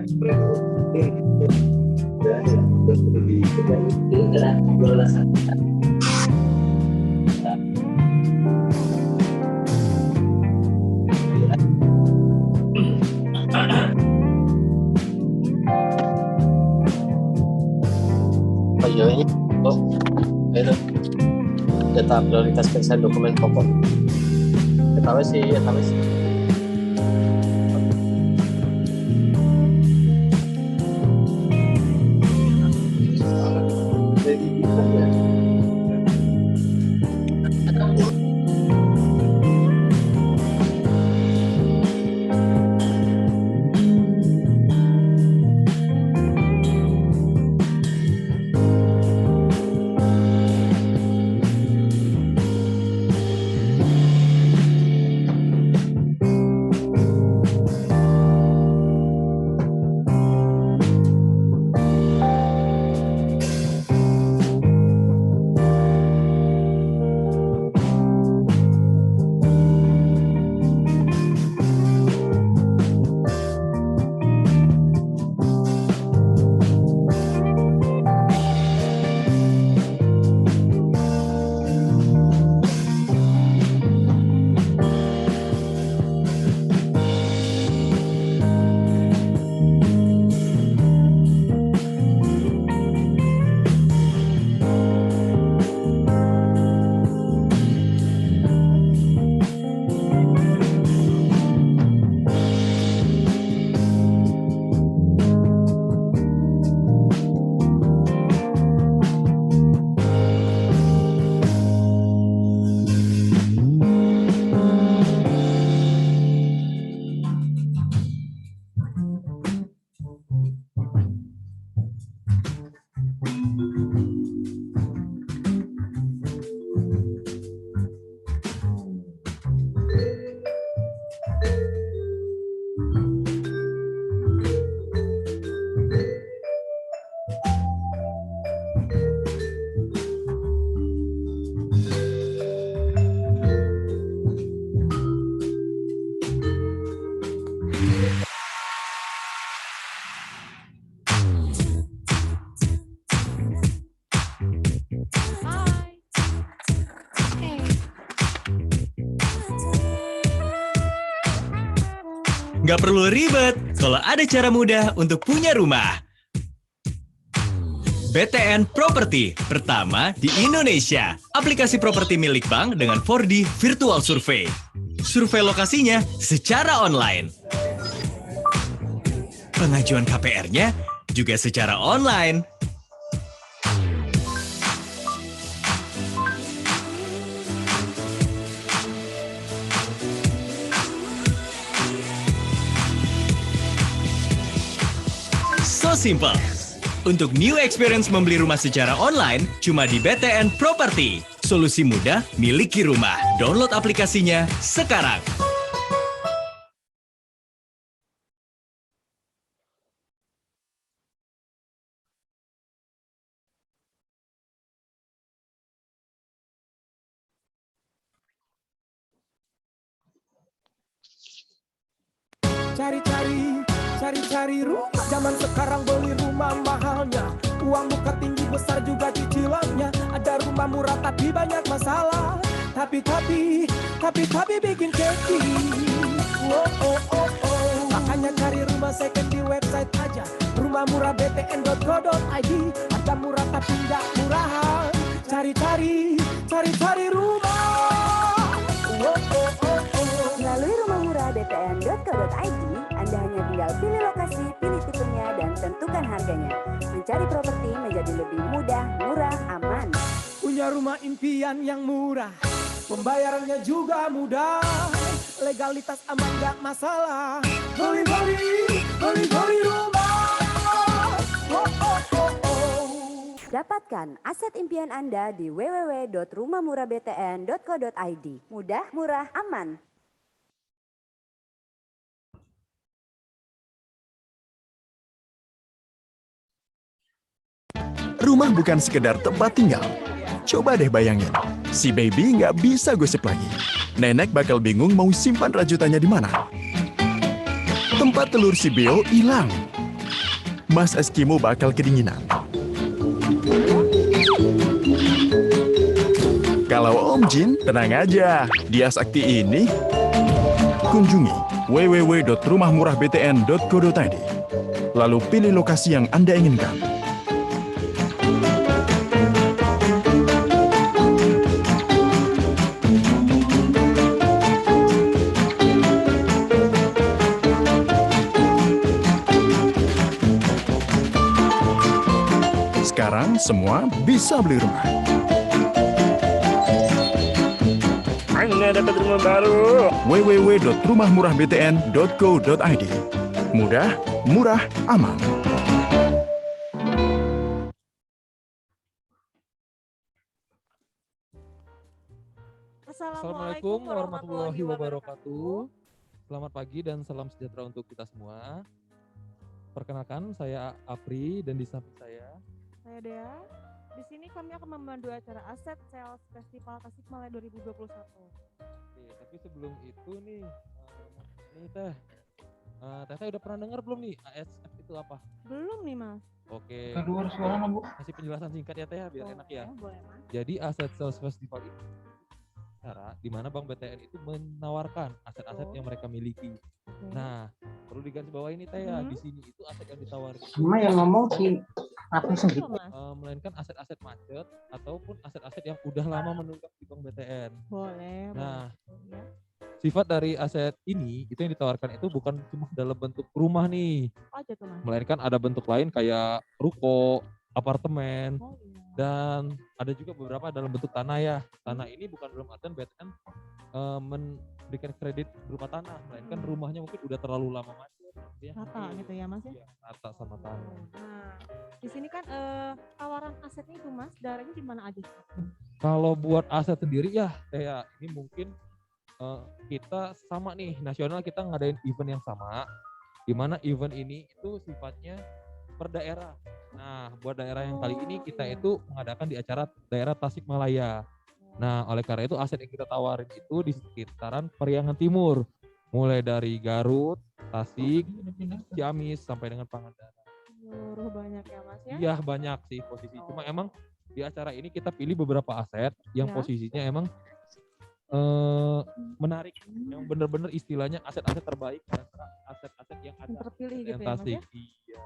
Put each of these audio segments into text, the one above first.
Ini itu data prioritas periksa dokumen pokok. Ketawa sih. Nggak perlu ribet kalau ada cara mudah untuk punya rumah. BTN Property, pertama di Indonesia. Aplikasi properti milik bank dengan 4D Virtual Survey. Survei lokasinya secara online. Pengajuan KPR-nya juga secara online. So simple. Untuk new experience membeli rumah secara online, cuma di BTN Property. Solusi mudah, miliki rumah. Download aplikasinya sekarang. Cari rumah, zaman sekarang beli rumah mahalnya. Uang muka tinggi besar juga cicilannya. Ada rumah murah tapi banyak masalah. Tapi bikin keki. Makanya cari rumah second di website aja. rumahmurahbtn.co.id. Ada murah tapi nggak murahan. Cari rumah. Melalui rumahmurahbtn.co.id, Anda hanya tinggal pilih lokasi, pilih tipenya, dan tentukan harganya. Mencari properti menjadi lebih mudah, murah, aman. Punya rumah impian yang murah, pembayarannya juga mudah, legalitas aman gak masalah. Beli rumah. Dapatkan aset impian Anda di www.rumahmurahbtn.co.id. Mudah, murah, aman. Rumah bukan sekedar tempat tinggal. Coba deh bayangin, si baby nggak bisa gosip lagi. Nenek bakal bingung mau simpan rajutannya di mana. Tempat telur si Beo hilang. Mas Eskimo bakal kedinginan. Kalau Om Jin, tenang aja. Di Asakti ini, kunjungi www.rumahmurahbtn.co.id. Lalu pilih lokasi yang Anda inginkan. Sekarang semua bisa beli rumah. Akhirnya dapat rumah baru. www.rumahmurahbtn.co.id. Mudah, murah, aman. Assalamualaikum warahmatullahi wabarakatuh. Selamat pagi dan salam sejahtera untuk kita semua. Perkenalkan, saya Apri dan di samping saya Dea. Di sini kami akan memandu acara Aset Sales Festival Tasikmalaya 2021. Oke, tapi sebelum itu nih, Teh udah pernah dengar belum nih ASF itu apa? Belum nih, Mas. Oke. Keluar suara, Bu. Kasih penjelasan singkat ya Teh biar enak ya. Boleh, Mas. Jadi Aset Sales Festival itu cara di mana Bank BTN itu menawarkan aset-aset yang mereka miliki. Nah, perlu digarisbawahi ini Teh ya, di sini itu aset yang ditawarkan. Cuma yang ngomong si Apri sendiri. Melainkan aset-aset macet ataupun aset-aset yang udah lama menunggak di Bank BTN. Boleh. Nah, Ya. sifat dari aset ini itu yang ditawarkan itu bukan cuma dalam bentuk rumah nih, Apa aja tuh, Mas? melainkan ada bentuk lain kayak ruko, apartemen, Oh, iya. dan ada juga beberapa dalam bentuk tanah ya. Tanah ini bukan dalam artian BTN memberikan kredit berupa tanah, melainkan rumahnya mungkin udah terlalu lama macet. Rata gitu ya, Mas ya? Iya, rata sama tanah. Nah, di sini kan tawaran asetnya itu, Mas, daerahnya di mana aja? Kalau buat aset sendiri ya, kayak ini mungkin kita sama nih, nasional kita ngadain event yang sama, di mana event ini itu sifatnya per daerah. Nah, buat daerah yang kali ini kita itu mengadakan di acara daerah Tasikmalaya. Nah, oleh karena itu aset yang kita tawarin itu di sekitaran Periangan Timur, mulai dari Garut, Tasik, Ciamis sampai dengan Pangandaran. Banyak ya, Mas ya? Iya, banyak sih posisi. Cuma emang di acara ini kita pilih beberapa aset yang Ya. posisinya emang menarik, yang bener-bener istilahnya aset-aset terbaik dan aset-aset yang ada Yang terpilih gitu ya, Mas Tasik. ya? Iya.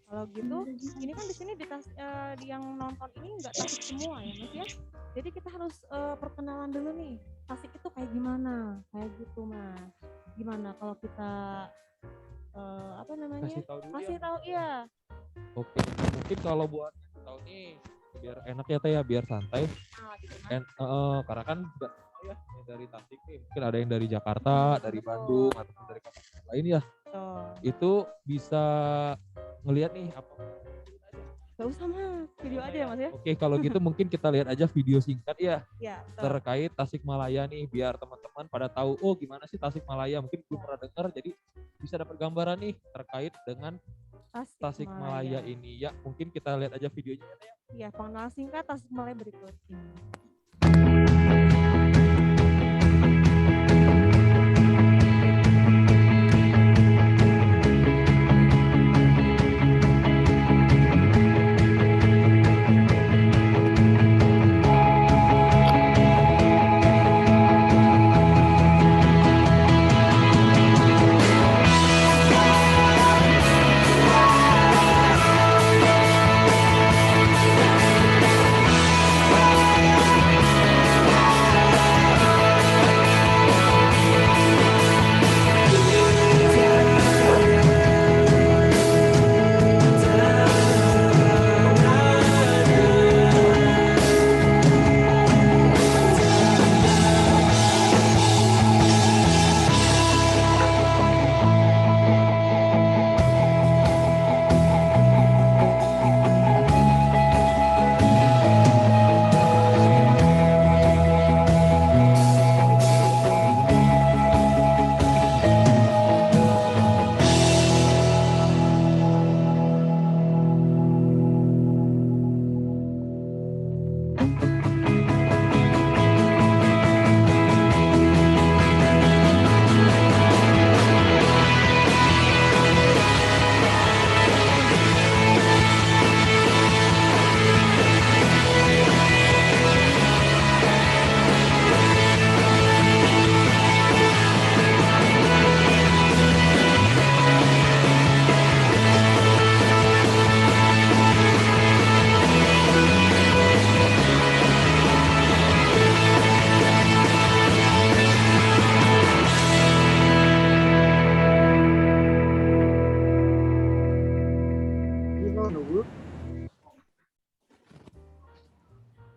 Kalau gitu, ini kan di sini yang nonton ini nggak Tasik semua ya, Mas ya. Jadi kita harus perkenalan dulu nih. Tasik itu kayak gimana? Kayak gitu, Mas. Gimana kalau kita apa namanya? Kasih tahu dulu Kasih ya. tahu, iya. Oke, mungkin kalau buat yang tahu nih biar enak ya Teh ya, biar santai. Nah, gitu, Mas. Karena kan nggak tahu ya yang dari Tasik nih, mungkin ada yang dari Jakarta, dari Bandung ataupun dari kota lain ya. Tuh. Itu bisa ngelihat nih apa. Gak usah, Mas. Video aja ya, Mas ya. Oke, kalau gitu mungkin kita lihat aja video singkat ya Ya, betul. terkait Tasikmalaya nih, biar teman-teman pada tahu oh gimana sih Tasikmalaya, mungkin belum pernah dengar, jadi bisa dapat gambaran nih terkait dengan Tasikmalaya ini ya. Mungkin kita lihat aja videonya ya. Iya, pengenalan singkat Tasikmalaya berikut ini.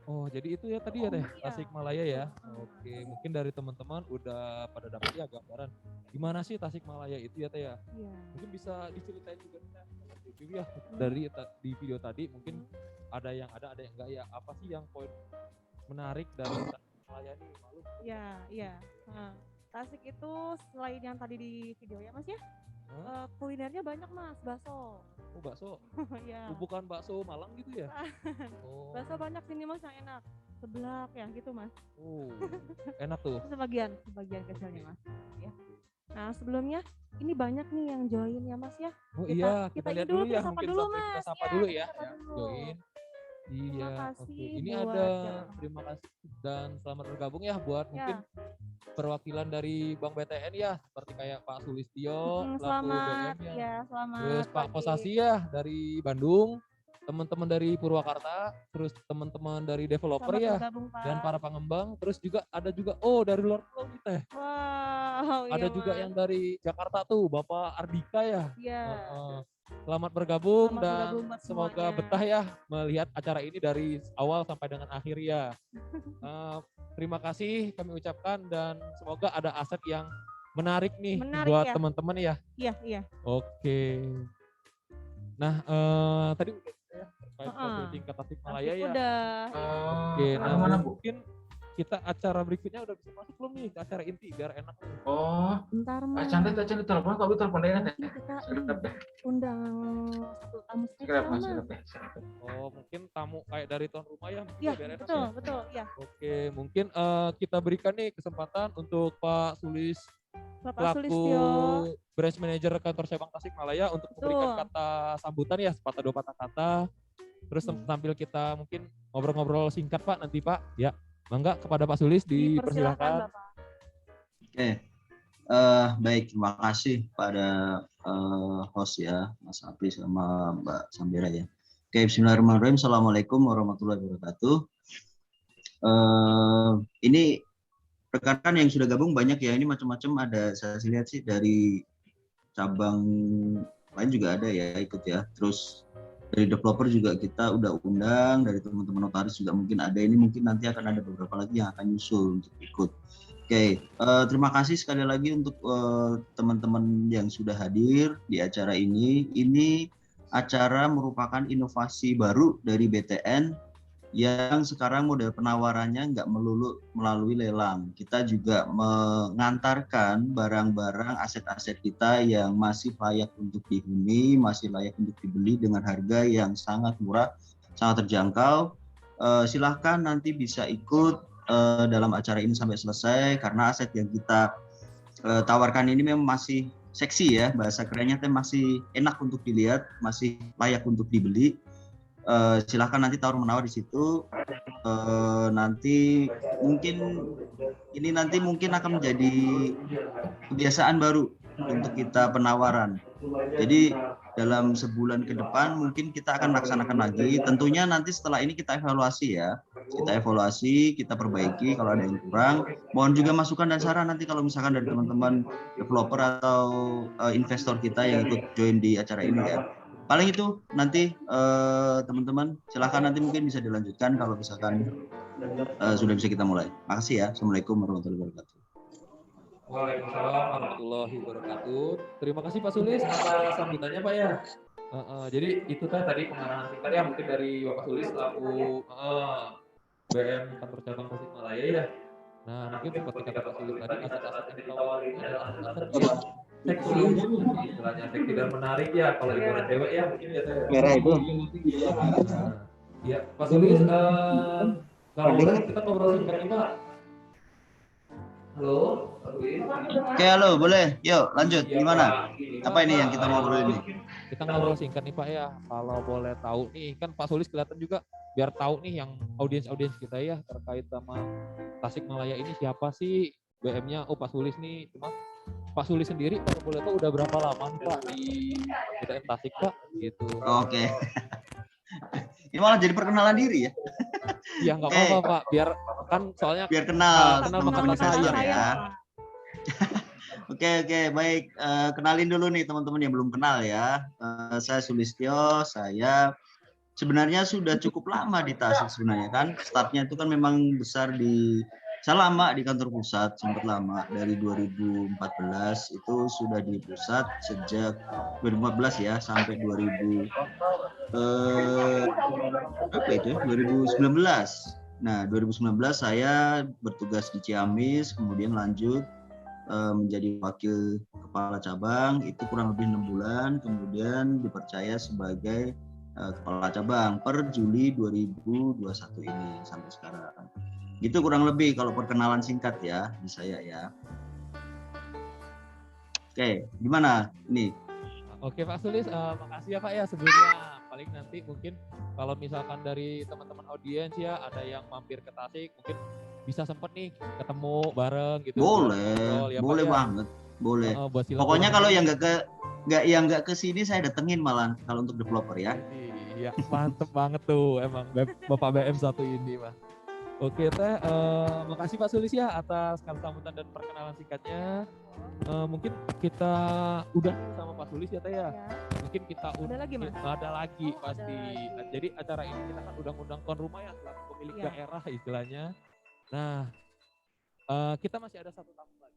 Oh, jadi itu ya tadi ya Teh, Iya. Tasikmalaya ya. Oke, mungkin dari teman-teman udah pada dapat ya gambaran gimana sih Tasikmalaya itu ya Teh ya. Iya. Mungkin bisa diceritain juga nih Teh, review ya dari di video tadi mungkin ada yang enggak ya. Apa sih yang poin menarik dari Tasikmalaya nih? Malu. Iya, iya. Nah, Tasik itu selain yang tadi di video ya Mas ya, kulinernya banyak Mas, bakso. Oh, bakso. Iya. Oh, bukan bakso Malang gitu ya? Oh. Bakso banyak sini Mas yang enak. Seblak ya gitu Mas. Oh, enak tuh. Sebagian kecilnya Mas. Ya. Nah sebelumnya ini banyak nih yang join ya Mas ya. Oh iya, kita ini lihat dulu ya, kita sapa mungkin dulu sampai kita Mas. sapa Ya, dulu kita ya. sapa dulu. Join. Iya, kasih oke. Ini buat ada yang- terima kasih dan selamat bergabung ya buat Ya. mungkin perwakilan dari Bank BTN ya, seperti kayak Pak Sulistyo, selaku Selamat BM ya. ya, selamat Terus Pak pagi. Kosasi ya dari Bandung, teman-teman dari Purwakarta, terus teman-teman dari developer Selamat ya, bergabung, Pak. dan para pengembang, terus juga ada juga dari luar pulau nih Teh. Wow, Ada iya, juga Mas. yang dari Jakarta tuh, Bapak Ardika ya. Iya. Selamat bergabung Selamat dan bergabung buat semoga semuanya. betah ya melihat acara ini dari awal sampai dengan akhir ya. Terima kasih kami ucapkan dan semoga ada aset yang menarik nih Menarik buat ya. teman-teman ya. Iya, iya. Oke. Nah, tadi udah ya terkait profil tingkat Tasikmalaya Tasik ya. udah. Oke, nah Mana, Bu? mungkin kita acara berikutnya udah bisa masuk belum nih ke acara inti biar enak nih. Oh, Bentar Mas. cantik telepon, kau telepon deh. Kita undang satu tamu spesial Mas. Oh, mungkin tamu kayak dari tuan rumah ya. mungkin Iya, biar enak betul, ya. betul, ya. Oke, mungkin kita berikan nih kesempatan untuk Pak Sulis Bapak selaku Sulistyo. branch manager kantor cabang Tasikmalaya untuk memberikan kata sambutan ya, sepatah dua patah kata. Terus sambil kita mungkin ngobrol-ngobrol singkat Pak nanti Pak. Ya, mangga kepada Pak Sulis dipersilakan. Bapak. Oke, baik, terima kasih pada host ya, Mas Apri sama Mbak Sambira ya. Oke, bismillahirrahmanirrahim. Assalamualaikum warahmatullahi wabarakatuh. Ini rekan-rekan yang sudah gabung banyak ya, ini macam-macam ada, saya lihat sih dari cabang lain juga ada ya ikut ya. Terus dari developer juga kita udah undang, dari teman-teman notaris juga mungkin ada, ini mungkin nanti akan ada beberapa lagi yang akan nyusul untuk ikut. Oke, terima kasih sekali lagi untuk teman-teman yang sudah hadir di acara ini. Ini acara merupakan inovasi baru dari BTN yang sekarang model penawarannya nggak melulu melalui lelang. Kita juga mengantarkan barang-barang aset-aset kita yang masih layak untuk dihuni, masih layak untuk dibeli dengan harga yang sangat murah, sangat terjangkau. Silahkan nanti bisa ikut dalam acara ini sampai selesai, karena aset yang kita tawarkan ini memang masih seksi ya, bahasa kerennya masih enak untuk dilihat, masih layak untuk dibeli. Silahkan nanti tawar-menawar di situ. Nanti mungkin akan menjadi kebiasaan baru untuk kita penawaran. Jadi dalam sebulan ke depan mungkin kita akan laksanakan lagi. Tentunya nanti setelah ini kita evaluasi ya. Kita evaluasi, kita perbaiki kalau ada yang kurang. Mohon juga masukan dan saran nanti kalau misalkan dari teman-teman developer atau investor kita yang ikut join di acara ini ya. Paling itu nanti teman-teman silahkan nanti mungkin bisa dilanjutkan kalau misalkan sudah bisa kita mulai. Makasih ya. Assalamualaikum warahmatullahi wabarakatuh. Waalaikumsalam warahmatullahi wabarakatuh. Terima kasih Pak Sulis atas sambutannya Pak ya. Jadi itu tadi pengarahan singkat ya mungkin dari Bapak Sulis selaku BM kantor cabang Tasikmalaya ya. Nah mungkin seperti kata Pak Sulis tadi aset-aset yang ditawarin adalah aset-aset yang seksi, istilahnya seksi dan menarik ya kalau ibarat cewek ya mungkin ya. Merah itu. Ya Pak Sulis, kalau boleh kita ngobrol singkat nih Pak. Halo, Pak Sulis. Oke, halo, boleh. Yuk, lanjut. Gimana? Apa ini yang kita ngobrol ini? Kita ngobrol singkat nih Pak ya. Kalau boleh tahu nih, kan Pak Sulis kelihatan juga biar tahu nih yang audiens kita ya terkait sama Tasikmalaya ini siapa sih BM-nya? Oh Pak Sulis nih. Cuma Pak Sulis sendiri kalau boleh tahu udah berapa lama nih Pak di BTN Tasik Pak? Gitu. Oke. Ini malah jadi perkenalan diri ya? Iya nggak apa-apa Pak. Biar kan soalnya biar kenal maka investor sayang ya. Oke, baik. Kenalin dulu nih teman-teman yang belum kenal ya. Saya Sulistyo, saya sebenarnya sudah cukup lama di Tasik sebenarnya kan. Startnya itu kan memang besar saya lama di kantor pusat, sempat lama dari 2014 itu sudah di pusat sejak 2014 ya sampai 2019. Nah, 2019 saya bertugas di Ciamis, kemudian lanjut menjadi wakil kepala cabang, itu kurang lebih 6 bulan, kemudian dipercaya sebagai kepala cabang per Juli 2021 ini sampai sekarang. Gitu kurang lebih kalau perkenalan singkat ya di saya ya. Oke, gimana ini? Oke Pak Sulis, makasih ya Pak ya sebelumnya. Paling nanti mungkin kalau misalkan dari teman-teman audiens ya ada yang mampir ke Tasik, mungkin bisa sempet nih ketemu bareng gitu. Boleh, ya, boleh Pak, banget, boleh. Ya. Pokoknya kalau yang nggak ke sini saya datengin malah kalau untuk developer ya. Iya, mantep banget tuh emang Bapak BM1 ini Pak. Oke Teh, makasih Pak Sulis ya atas sambutan dan perkenalan singkatnya. Mungkin kita udah sama Pak Sulis ya Teh ya. Mungkin kita ada lagi Mas? Ada lagi pasti. Jadi acara ini kita kan udah ngundang tuan rumah ya selaku pemilik daerah istilahnya. Nah, kita masih ada satu tamu lagi.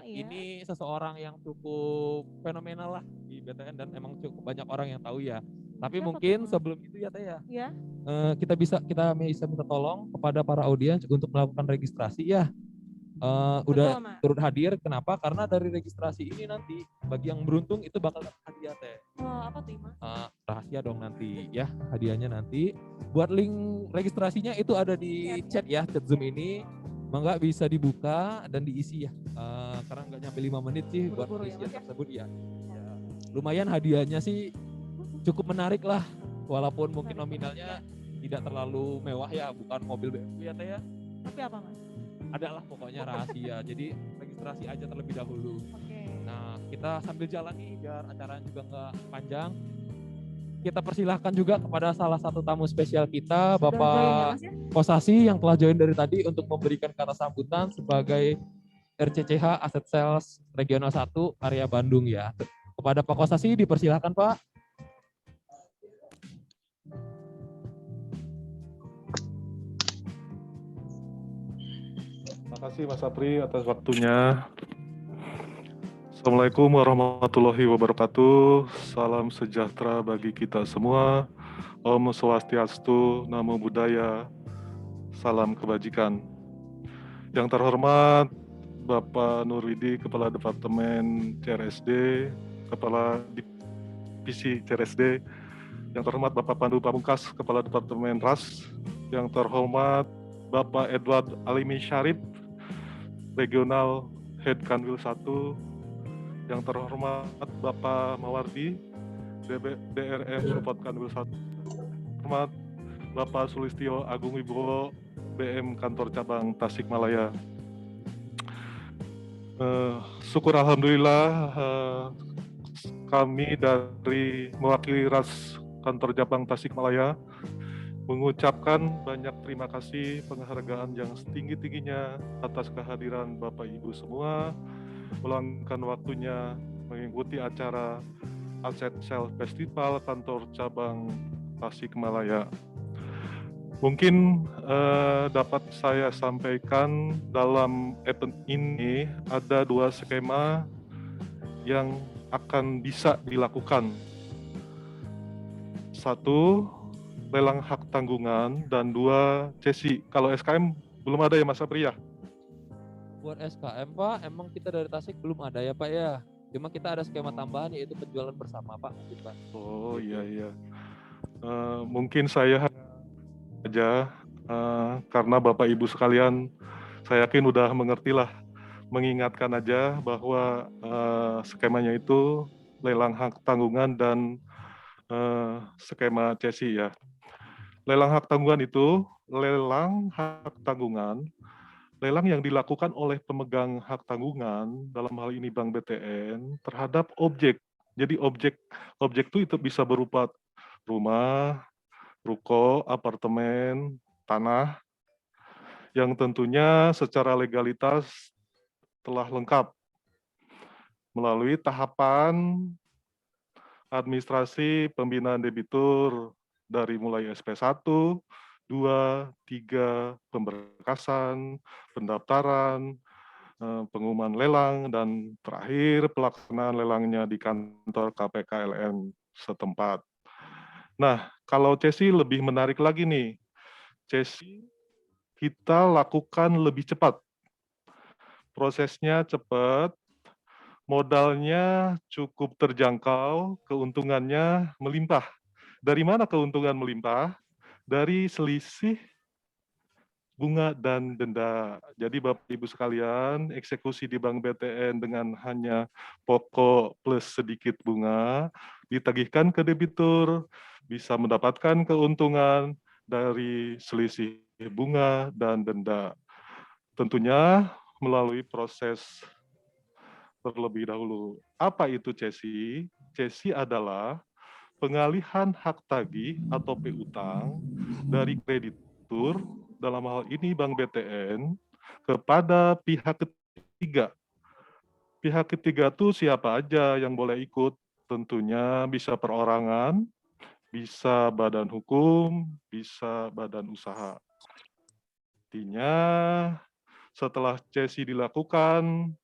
Ini seseorang yang cukup fenomenal lah di BTN dan emang cukup banyak orang yang tahu ya. Tapi mungkin sebelum itu ya Teh ya. Kita bisa minta tolong kepada para audiens untuk melakukan registrasi ya. Udah turut hadir. Kenapa? Karena dari registrasi ini nanti bagi yang beruntung itu bakal dapat hadiah Teh. Apa tuh Mas? Rahasia dong nanti ya, hadiahnya nanti. Buat link registrasinya itu ada di chat ya, chat Zoom ini. Mangga bisa dibuka dan diisi ya. Karena nggak nyampe 5 menit sih buat isian tersebut ya. Lumayan hadiahnya sih cukup menarik lah. Walaupun mungkin nominalnya tidak terlalu mewah ya, bukan mobil BMW ya Teh ya. Tapi apa Mas? Adalah pokoknya rahasia. Jadi registrasi aja terlebih dahulu. Nah, kita sambil jalan nih biar acaranya juga nggak panjang. Kita persilahkan juga kepada salah satu tamu spesial kita, Bapak Kosasi yang telah join dari tadi untuk memberikan kata sambutan sebagai RCCH Asset Sales Regional 1 area Bandung ya. Kepada Pak Kosasi dipersilahkan Pak. Terima kasih Mas Apri atas waktunya. Assalamualaikum warahmatullahi wabarakatuh. Salam sejahtera bagi kita semua. Om Swastiastu, Namo Buddhaya, salam kebajikan. Yang terhormat Bapak Nurwidi, Kepala Departemen CRSD, Kepala Divisi CRSD. Yang terhormat Bapak Pandu Pamungkas, Kepala Departemen RAS. Yang terhormat Bapak Edward Alimi Syarif, Regional Head Kanwil 1. Yang terhormat Bapak Mawardi, DRM Support Kanwil 1. Terhormat Bapak Sulistyo Agung Wibowo, BM Kantor Cabang Tasikmalaya. Syukur Alhamdulillah kami dari mewakili RAS Kantor Cabang Tasikmalaya mengucapkan banyak terima kasih penghargaan yang setinggi-tingginya atas kehadiran Bapak Ibu semua, meluangkan waktunya mengikuti acara Asset Sales Festival Kantor Cabang Tasikmalaya. Mungkin dapat saya sampaikan dalam event ini ada 2 skema yang akan bisa dilakukan. 1, lelang hak tanggungan, dan 2, cesi. Kalau SKM belum ada ya Mas Apri ya? Buat SKM Pak, emang kita dari Tasik belum ada ya Pak ya. Cuma kita ada skema tambahan yaitu penjualan bersama Pak. Oh iya. Mungkin saya aja karena Bapak Ibu sekalian, saya yakin udah mengertilah, mengingatkan aja bahwa skemanya itu lelang hak tanggungan dan skema cesi ya. Lelang hak tanggungan itu lelang hak tanggungan, lelang yang dilakukan oleh pemegang hak tanggungan, dalam hal ini Bank BTN, terhadap objek. Jadi objek itu bisa berupa rumah, ruko, apartemen, tanah, yang tentunya secara legalitas telah lengkap melalui tahapan administrasi pembinaan debitur, dari mulai SP1, 2, 3, pemberkasan, pendaftaran, pengumuman lelang, dan terakhir pelaksanaan lelangnya di kantor KPKLN setempat. Nah, kalau CESI lebih menarik lagi nih. CESI kita lakukan lebih cepat. Prosesnya cepat, modalnya cukup terjangkau, keuntungannya melimpah. Dari mana keuntungan melimpah? Dari selisih bunga dan denda. Jadi Bapak Ibu sekalian, eksekusi di Bank BTN dengan hanya pokok plus sedikit bunga, ditagihkan ke debitur, bisa mendapatkan keuntungan dari selisih bunga dan denda. Tentunya melalui proses terlebih dahulu. Apa itu CESI? CESI adalah pengalihan hak tagih atau piutang dari kreditur, dalam hal ini Bank BTN, kepada pihak ketiga. Pihak ketiga itu siapa aja yang boleh ikut? Tentunya bisa perorangan, bisa badan hukum, bisa badan usaha. Artinya setelah CESI dilakukan,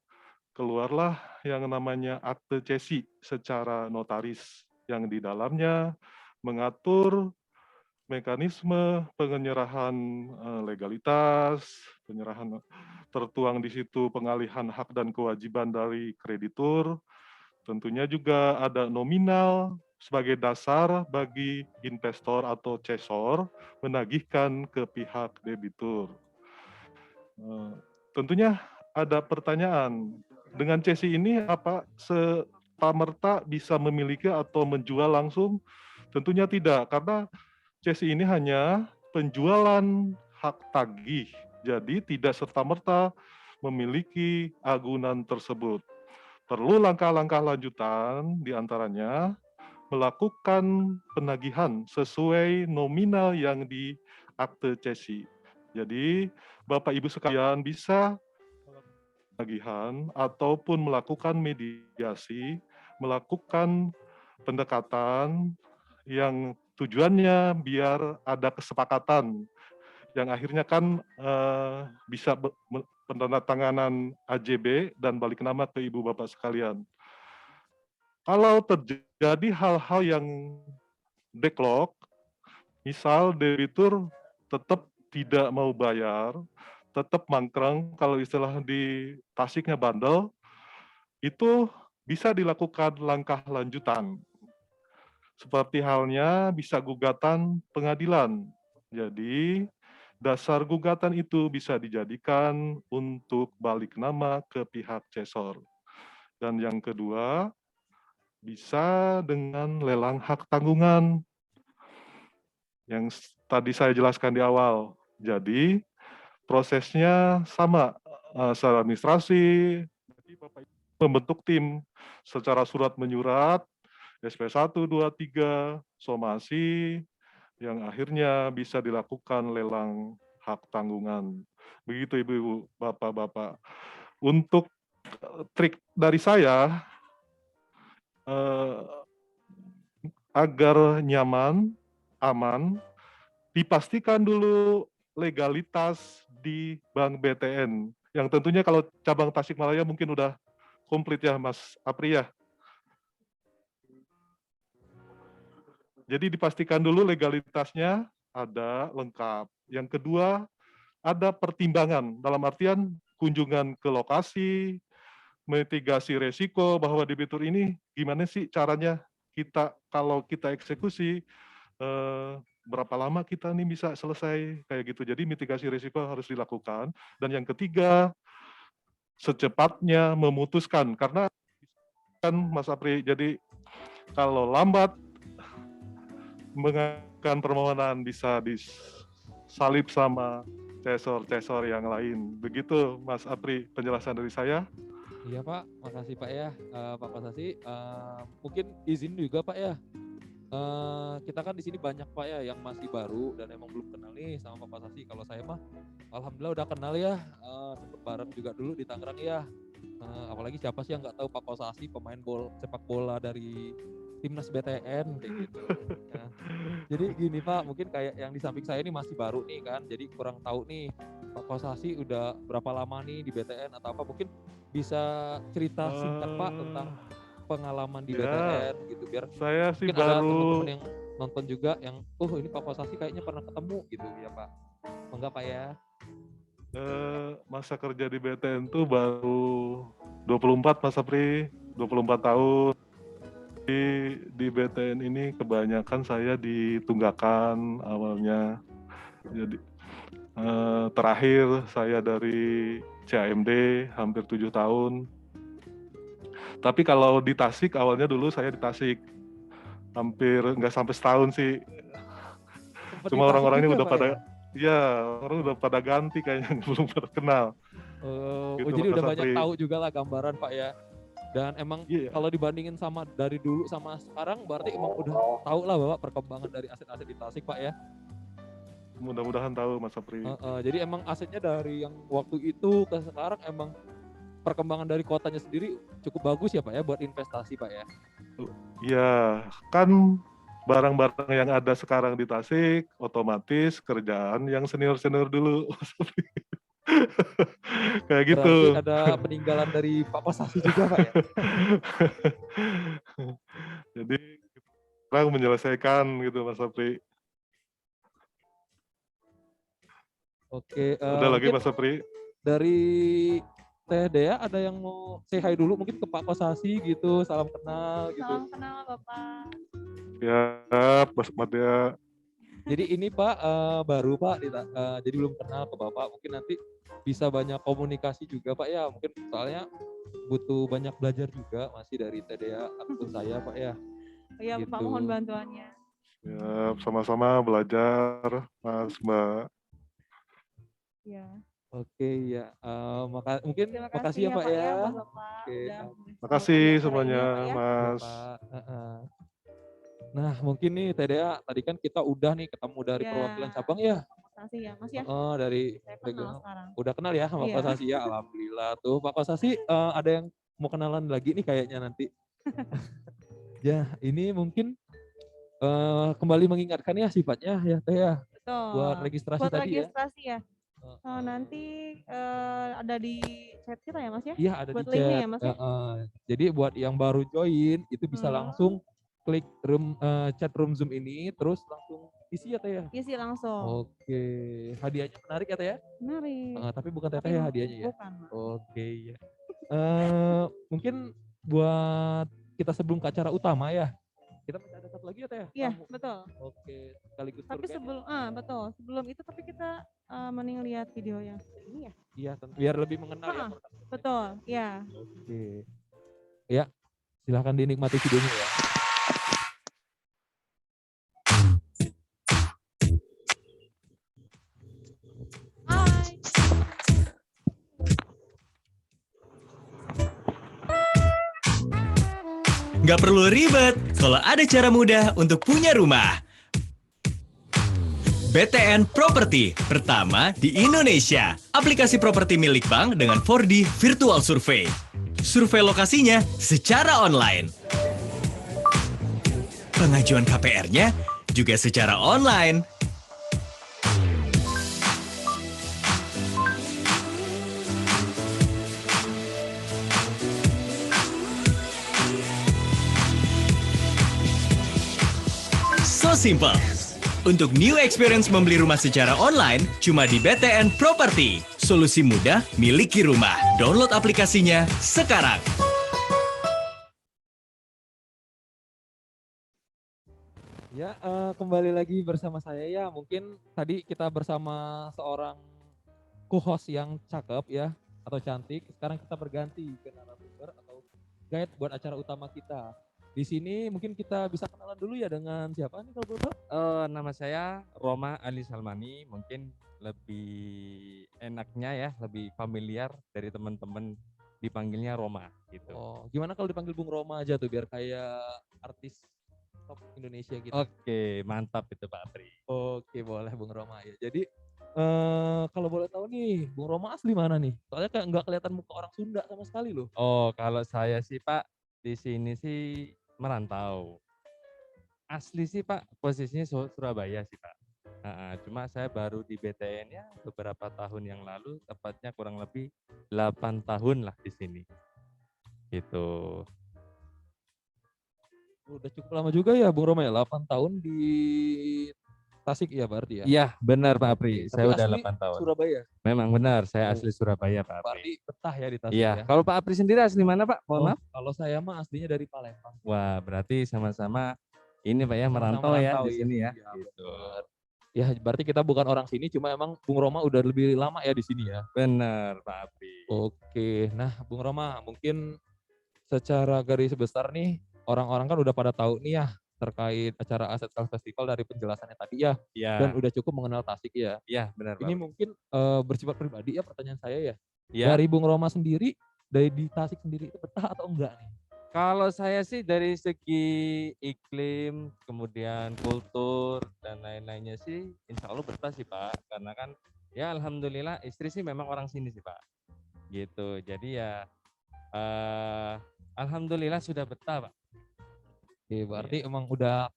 keluarlah yang namanya akte CESI secara notaris, yang di dalamnya mengatur mekanisme penyerahan legalitas, penyerahan tertuang di situ pengalihan hak dan kewajiban dari kreditur. Tentunya juga ada nominal sebagai dasar bagi investor atau cesor menagihkan ke pihak debitur. Tentunya ada pertanyaan, dengan CESI ini apa serta-merta bisa memiliki atau menjual langsung? Tentunya tidak, karena CESI ini hanya penjualan hak tagih, jadi tidak serta-merta memiliki agunan tersebut. Perlu langkah-langkah lanjutan, diantaranya melakukan penagihan sesuai nominal yang di akte CESI. Jadi Bapak Ibu sekalian bisa penagihan ataupun melakukan mediasi, melakukan pendekatan yang tujuannya biar ada kesepakatan yang akhirnya kan bisa penandatanganan AJB dan balik nama ke Ibu Bapak sekalian. Kalau terjadi hal-hal yang backlog, misal debitur tetap tidak mau bayar, tetap mangkrang, kalau istilah di Tasiknya bandel, itu bisa dilakukan langkah lanjutan. Seperti halnya bisa gugatan pengadilan. Jadi, dasar gugatan itu bisa dijadikan untuk balik nama ke pihak cesor. Dan yang kedua, bisa dengan lelang hak tanggungan. Yang tadi saya jelaskan di awal. Jadi, prosesnya sama, secara administrasi, membentuk tim secara surat menyurat, SP1, 2, 3, somasi, yang akhirnya bisa dilakukan lelang hak tanggungan. Begitu Ibu-Ibu, Bapak-Bapak. Untuk trik dari saya, agar nyaman, aman, dipastikan dulu legalitas di Bank BTN. Yang tentunya kalau cabang Tasikmalaya mungkin udah komplit ya Mas Apri ya. Jadi dipastikan dulu legalitasnya ada lengkap. Yang kedua, ada pertimbangan dalam artian kunjungan ke lokasi, mitigasi resiko bahwa debitur ini gimana sih caranya kita kalau kita eksekusi, berapa lama kita nih bisa selesai kayak gitu. Jadi mitigasi risiko harus dilakukan. Dan yang ketiga, secepatnya memutuskan, karena kan Mas Apri, jadi kalau lambat mengajukan permohonan bisa disalib sama cesor-cesor yang lain. Begitu Mas Apri penjelasan dari saya. Iya Pak, makasih Pak ya, Pak Kosasi. Mungkin izin juga Pak ya. Kita kan di sini banyak Pak ya yang masih baru dan emang belum kenal nih sama Pak Kosasi. Kalau saya mah, alhamdulillah udah kenal ya. Sempet bareng juga dulu di Tangerang ya. Apalagi siapa sih yang nggak tahu Pak Kosasi, pemain sepak bola dari timnas BTN kayak gitu. Ya. Jadi gini Pak, mungkin kayak yang di samping saya ini masih baru nih kan, jadi kurang tahu nih Pak Kosasi udah berapa lama nih di BTN atau apa, mungkin bisa cerita singkat Pak tentang pengalaman di Ya, BTN gitu, biar saya sih mungkin ada baru teman-teman yang nonton juga yang ini Pak Kosasi kayaknya pernah ketemu gitu ya Pak. Enggak Pak ya? masa kerja di BTN tuh baru 24 Mas Sapri, 24 tahun. Di BTN ini kebanyakan saya di tunggakan awalnya. Jadi terakhir saya dari CAMD hampir 7 tahun. Tapi kalau di Tasik awalnya dulu saya di Tasik hampir nggak sampai setahun sih. Cuma orang-orangnya udah pada orang udah pada ganti kayaknya belum pada kenal. Gitu, Gitu, jadi Mas udah banyak Sapri. tahu juga lah gambaran Pak ya. Dan emang kalau dibandingin sama dari dulu sama sekarang berarti emang udah tahu lah Bapak perkembangan dari aset-aset di Tasik Pak ya. Mudah-mudahan tahu Mas Sapri. Jadi emang asetnya dari yang waktu itu ke sekarang emang perkembangan dari kotanya sendiri cukup bagus ya Pak ya buat investasi Pak ya. Ya, kan barang-barang yang ada sekarang di Tasik otomatis kerjaan yang senior-senior dulu. Kayak gitu. Berarti ada peninggalan dari Pak Kosasi juga Pak ya. Jadi sekarang menyelesaikan gitu Mas Sapri. Oke, Udah lagi mungkin Mas Sapri. dari Teh Dea ada yang mau say hi dulu mungkin ke Pak Kosasi gitu, salam kenal gitu. Salam kenal Bapak. Ya, Mas Madya. Jadi ini Pak baru Pak, jadi belum kenal ke Bapak. Mungkin nanti bisa banyak komunikasi juga Pak ya. Mungkin soalnya butuh banyak belajar juga masih dari TDA atau saya Pak ya. Iya Gitu. Pak, mohon bantuannya. Ya, sama-sama belajar Mas Mbak. Iya. Oke ya, mungkin Terima makasih ya Pak ya. buat Bapak. Oke. Udah Makasih acara ini semuanya ya, Pak ya. Mas. Ya, Pak. Nah mungkin nih TDA tadi kan kita udah nih ketemu dari Ya. perwakilan cabang ya. Makasih ya Mas ya. Dari Saya kenal regional. sekarang. Udah kenal ya sama Iya. Pak Kosasi ya, alhamdulillah tuh Pak Kosasi ada yang mau kenalan lagi nih kayaknya nanti. Ya ini mungkin kembali mengingatkan ya sifatnya ya Teh ya. Betul. Buat registrasi Buat tadi registrasi ya. Nanti ada di chat kita ya Mas ya? Iya ada buat di linknya chat. ya Mas ya? Jadi buat yang baru join itu bisa langsung klik chat room Zoom ini terus langsung isi ya Teh ya. Isi langsung. Oke, hadiahnya menarik ya Teh ya? Menarik. Tapi bukan Teteh ya hadiahnya ya? Bukan, Mas. Oke ya. Mungkin buat kita sebelum ke acara utama ya. Kita masih ada satu lagi ya Teh ya? Iya, betul. Oke, sekaligus Tapi betul. Sebelum itu tapi kita mending lihat video yang ini ya. Iya, tentu biar lebih mengenal ya. Betul, ya. Oke. Ya, silahkan dinikmati videonya ya. Nggak perlu ribet kalau ada cara mudah untuk punya rumah. BTN Property, pertama di Indonesia. Aplikasi properti milik bank dengan 4D Virtual Survey. Survei lokasinya secara online. Pengajuan KPR-nya juga secara online. So simple. Untuk new experience membeli rumah secara online, cuma di BTN Property. Solusi mudah, miliki rumah. Download aplikasinya sekarang. Ya, kembali lagi bersama saya ya. Mungkin tadi kita bersama seorang co-host yang cakep ya, atau cantik. Sekarang kita berganti ke narasumber atau guide buat acara utama kita. Di sini mungkin kita bisa kenalan dulu ya dengan siapa nih kalau boleh tahu? Nama saya Roma Ali Salmani, mungkin lebih enaknya ya, lebih familiar dari teman-teman dipanggilnya Roma gitu. Oh, gimana kalau dipanggil Bung Roma aja tuh biar kayak artis top Indonesia gitu. Oke, mantap itu Pak Tri. Oke, boleh Bung Roma ya. Jadi kalau boleh tahu nih, Bung Roma asli mana nih? Soalnya kayak nggak kelihatan muka orang Sunda sama sekali loh. Oh, kalau saya sih Pak di sini sih merantau. asli sih Pak, posisinya Surabaya sih Pak. Cuma saya baru di BTN ya beberapa tahun yang lalu, tepatnya kurang lebih 8 tahun lah di sini. Gitu. Udah cukup lama juga ya Bung Roma ya, 8 tahun di Tasik ya berarti ya? Iya, benar Pak Apri. Tapi Saya udah asli 8 tahun. Surabaya? Memang benar, saya Oh, asli Surabaya Pak Apri. berarti betah ya di Tasik Iya, ya? kalau Pak Apri sendiri asli mana Pak? Mohon maaf. Kalau saya mah aslinya dari Palembang. Wah, berarti sama-sama ini Pak ya, Sama-sama merantau ya merantau, di iya. sini ya. Iya, Gitu. benar. Ya berarti kita bukan orang sini, cuma emang Bung Roma udah lebih lama ya di sini ya? Benar Pak Apri. Oke, nah Bung Roma mungkin secara garis besar nih, orang-orang kan udah pada tahu nih ya terkait acara Aset Sales Festival dari penjelasannya tadi ya, Iya. dan udah cukup mengenal Tasik ya. Iya, benar Pak Ini Apri. mungkin bersifat pribadi ya pertanyaan saya ya. Iya. Dari Bung Roma sendiri, dari di Tasik sendiri itu betah atau enggak nih? Kalau saya sih dari segi iklim, kemudian kultur dan lain-lainnya sih insya Allah betah sih Pak. Karena kan ya alhamdulillah istri sih memang orang sini sih Pak. Gitu. Jadi ya alhamdulillah sudah betah Pak. Oke, berarti emang udah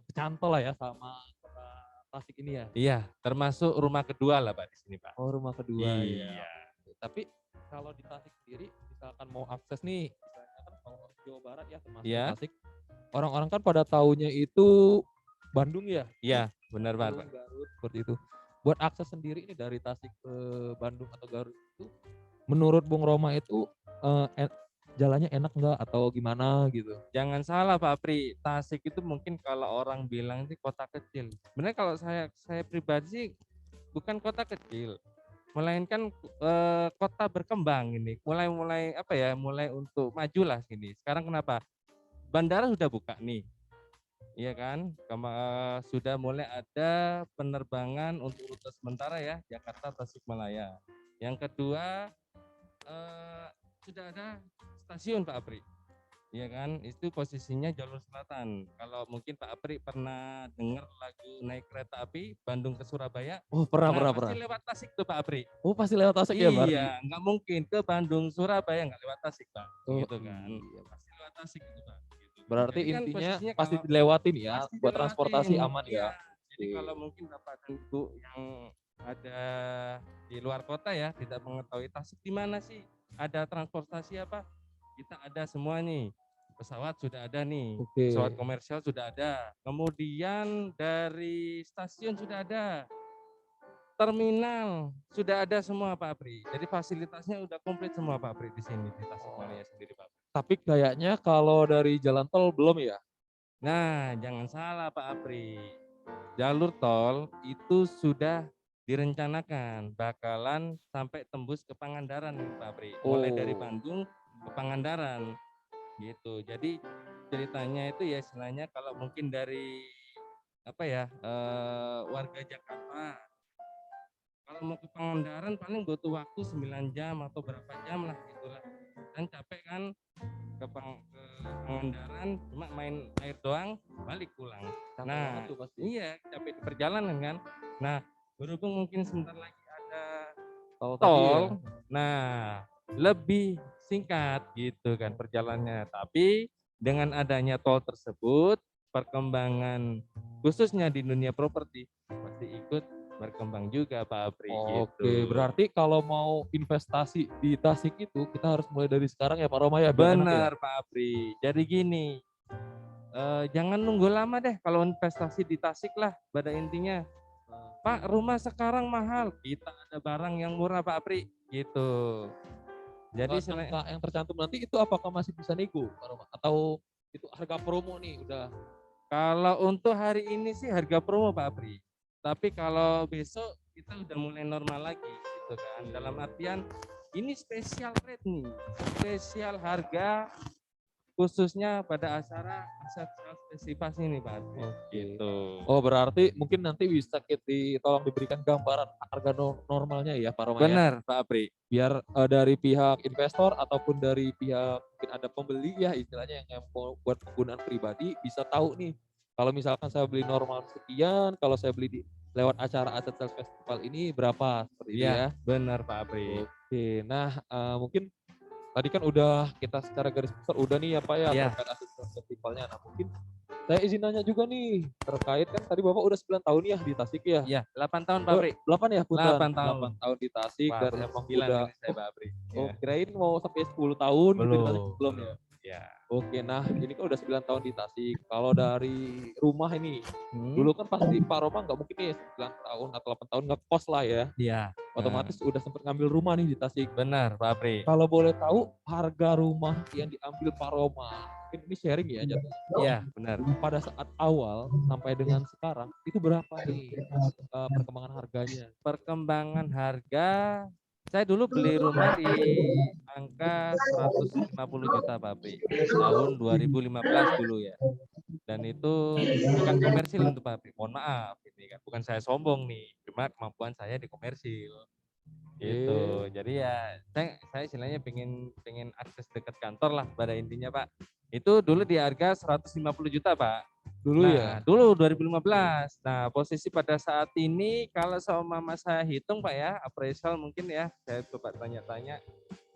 kecantol lah ya sama kota Tasik ini ya? Iya, termasuk rumah kedua lah Pak di sini Pak. Oh, rumah kedua Iya. ya. Tapi kalau di Tasik sendiri misalkan mau akses nih, misalnya kan kalau Jawa Barat ya termasuk Iya. Tasik, orang-orang kan pada taunya itu Bandung ya? Iya, benar Pak. Bandung, Garut, seperti itu. Buat akses sendiri ini dari Tasik ke Bandung atau Garut itu, menurut Bung Roma itu jalannya enak nggak atau gimana gitu? Jangan salah Pak Apri, Tasik itu mungkin kalau orang bilang sih kota kecil. Sebenarnya kalau saya pribadi sih bukan kota kecil, melainkan kota berkembang ini. Mulai apa ya? Mulai untuk maju lah sini. Sekarang kenapa? Bandara sudah buka nih, iya kan? Sudah mulai ada penerbangan untuk rute sementara ya, Jakarta Tasikmalaya. Yang kedua sudah ada stasiun Pak Apri, iya kan? Itu posisinya jalur selatan. Kalau mungkin Pak Apri pernah dengar lagu naik kereta api Bandung ke Surabaya? Oh pernah. Pasti lewat Tasik tuh Pak Apri. Oh pasti lewat Tasik ya berarti? Iya, nggak mungkin ke Bandung Surabaya nggak lewat Tasik Pak, Oh, gitu kan? iya. Pasti lewat Tasik gitu Pak. Gitu. Berarti Jadi kan intinya posisinya pasti kalau- dilewatin ya pasti buat transportasi dilewatin, aman iya. ya. Jadi kalau mungkin Bapak dan Ibu yang ada di luar kota ya tidak mengetahui Tasik di mana sih ada transportasi apa, kita ada semua nih. Pesawat sudah ada nih, Oke. pesawat komersial sudah ada, kemudian dari stasiun sudah ada, terminal sudah ada semua Pak Apri. Jadi fasilitasnya udah komplit semua Pak Apri di sini di Tasikmalaya sendiri Pak. Tapi kayaknya kalau dari jalan tol belum ya? Nah, jangan salah Pak Apri. Jalur tol itu sudah direncanakan bakalan sampai tembus ke Pangandaran nih Pak Apri. Mulai dari Oh. Bandung ke Pangandaran. Gitu. Jadi ceritanya itu ya istilahnya kalau mungkin dari apa ya warga Jakarta kalau mau ke Pangandaran paling butuh waktu 9 jam atau berapa jam lah gitulah. Dan capek kan ke Pangandaran cuma main air doang balik pulang. Capek Nah, banget tuh pasti. iya capek di perjalanan kan. Nah, berhubung mungkin sebentar lagi ada Tol tadi ya? nah lebih singkat gitu kan perjalanannya. Tapi dengan adanya tol tersebut, perkembangan khususnya di dunia properti pasti ikut berkembang juga Pak Apri. Oke, gitu. berarti kalau mau investasi di Tasik itu kita harus mulai dari sekarang ya Pak Roma ya? biar enak ya? Benar Pak Apri. Jadi gini, jangan nunggu lama deh kalau investasi di Tasik lah pada intinya. Pak, rumah sekarang mahal, kita ada barang yang murah Pak Apri, gitu. Jadi Angka yang tercantum nanti itu apakah masih bisa nego Pak Roma? Atau itu harga promo nih udah? kalau untuk hari ini sih harga promo Pak Apri. Tapi kalau besok kita udah mulai normal lagi gitu kan. Dalam artian ini spesial rate nih. Spesial harga khususnya pada acara Aset Sales Festival ini Pak Apri. Gitu. Oh berarti mungkin nanti bisa tolong diberikan gambaran harga normalnya ya Pak Roma ya? Benar Pak Apri. Biar dari pihak investor ataupun dari pihak mungkin ada pembeli ya istilahnya yang mau buat penggunaan pribadi bisa tahu nih kalau misalkan saya beli normal sekian, kalau saya beli lewat acara Aset Sales Festival ini berapa seperti itu ya. Benar Pak Apri. Oke, nah mungkin tadi kan udah kita secara garis besar udah nih ya Pak ya Iya. terkait Aset Sales Festivalnya. Nah mungkin Saya izin nanya juga nih, terkait kan tadi Bapak udah 9 tahun ya di Tasik ya? Iya, 8 tahun Pak Pri. 8 ya, punten. 8 tahun. 8 tahun di Tasik Wah, dan belum emang 9 udah, ini saya Pak Pri. oh Ya. kirain mau sampai 10 tahun gitu di Tasik, Belum. belum ya? Ya. Oke, nah ini kan udah 9 tahun di Tasik. Kalau dari rumah ini, dulu kan pasti Pak Roma nggak mungkin nih 9 tahun atau 8 tahun nggak kos lah ya. Iya. Otomatis udah sempat ngambil rumah nih di Tasik. Benar Pak Pri. Kalau boleh tahu harga rumah yang diambil Pak Roma, mungkin ini sharing ya jatuhnya. Iya, benar. Pada saat awal sampai dengan sekarang itu berapa nih perkembangan harganya? Perkembangan harga, saya dulu beli rumah di angka 150 juta Pak Pri. Tahun 2015 dulu ya. Dan itu bukan komersil untuk Pak Pri. Mohon maaf, ini kan bukan saya sombong nih, cuma kemampuan saya di komersil. Gitu. Jadi ya saya istilahnya pengen akses dekat kantor lah pada intinya Pak. Itu dulu di harga 150 juta Pak. Dulu ya? Dulu 2015. Nah, posisi pada saat ini kalau sama mama saya hitung Pak ya, appraisal mungkin ya, saya coba tanya-tanya,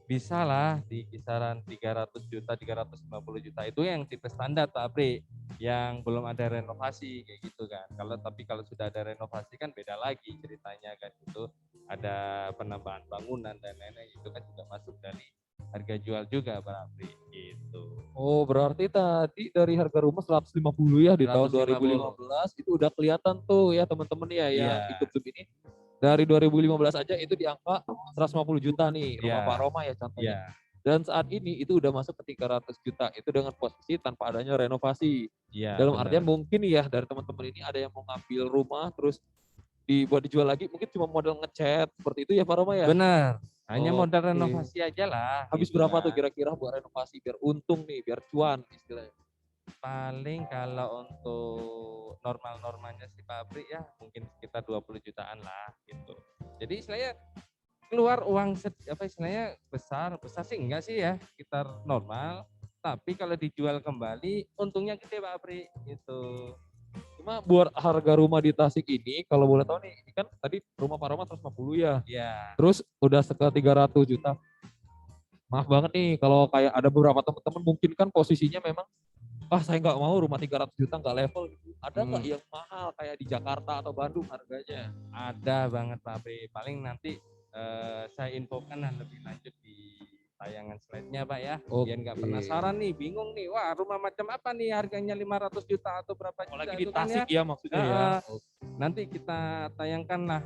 bisa lah di kisaran 300 juta, 350 juta itu yang tipe standar Pak Apri, yang belum ada renovasi kayak gitu kan. Tapi kalau sudah ada renovasi kan beda lagi ceritanya kan, itu ada penambahan bangunan dan lain-lain, itu kan juga masuk dari harga jual juga Pak Apri gitu. Oh, berarti tadi dari harga rumah 150 ya di tahun 150. 2015 itu udah kelihatan tuh ya teman-teman ya yang Iya. ikut Zoom ini. Dari 2015 aja itu di angka 150 juta nih rumah Iya. Pak Roma ya contohnya. Iya. Dan saat ini itu udah masuk ke 300 juta itu dengan posisi tanpa adanya renovasi. Iya, Dalam benar. artian mungkin ya dari teman-teman ini ada yang mau ngambil rumah terus dibuat dijual lagi, mungkin cuma modal ngecat seperti itu ya Pak Roma ya. Benar. Hanya modal Oke. renovasi aja lah. Habis gitu berapa kan. tuh kira-kira buat renovasi biar untung nih, biar cuan istilahnya? Paling kalau untuk normal-normalnya si pabrik ya mungkin sekitar 20 jutaan lah gitu. Jadi istilahnya keluar uang istilahnya besar sih enggak sih ya, sekitar normal. Tapi kalau dijual kembali untungnya gede Pak Apri gitu. Cuma buat harga rumah di Tasik ini, kalau boleh tahu nih, ini kan tadi rumah Pak Roma 150 ya. Iya. Terus udah sekitar 300 juta. Maaf banget nih, kalau kayak ada beberapa teman-teman mungkin kan posisinya memang, saya nggak mau rumah 300 juta nggak level gitu. Ada nggak yang mahal kayak di Jakarta atau Bandung harganya? Ada banget Pak Apri. Paling nanti saya infokan lebih lanjut di tayangan slide-nya Pak ya. Biar nggak penasaran nih, bingung nih. Wah, rumah macam apa nih harganya 500 juta atau berapa juta? Lagi di itu kan Tasik ya maksudnya ya. Nanti kita tayangkan lah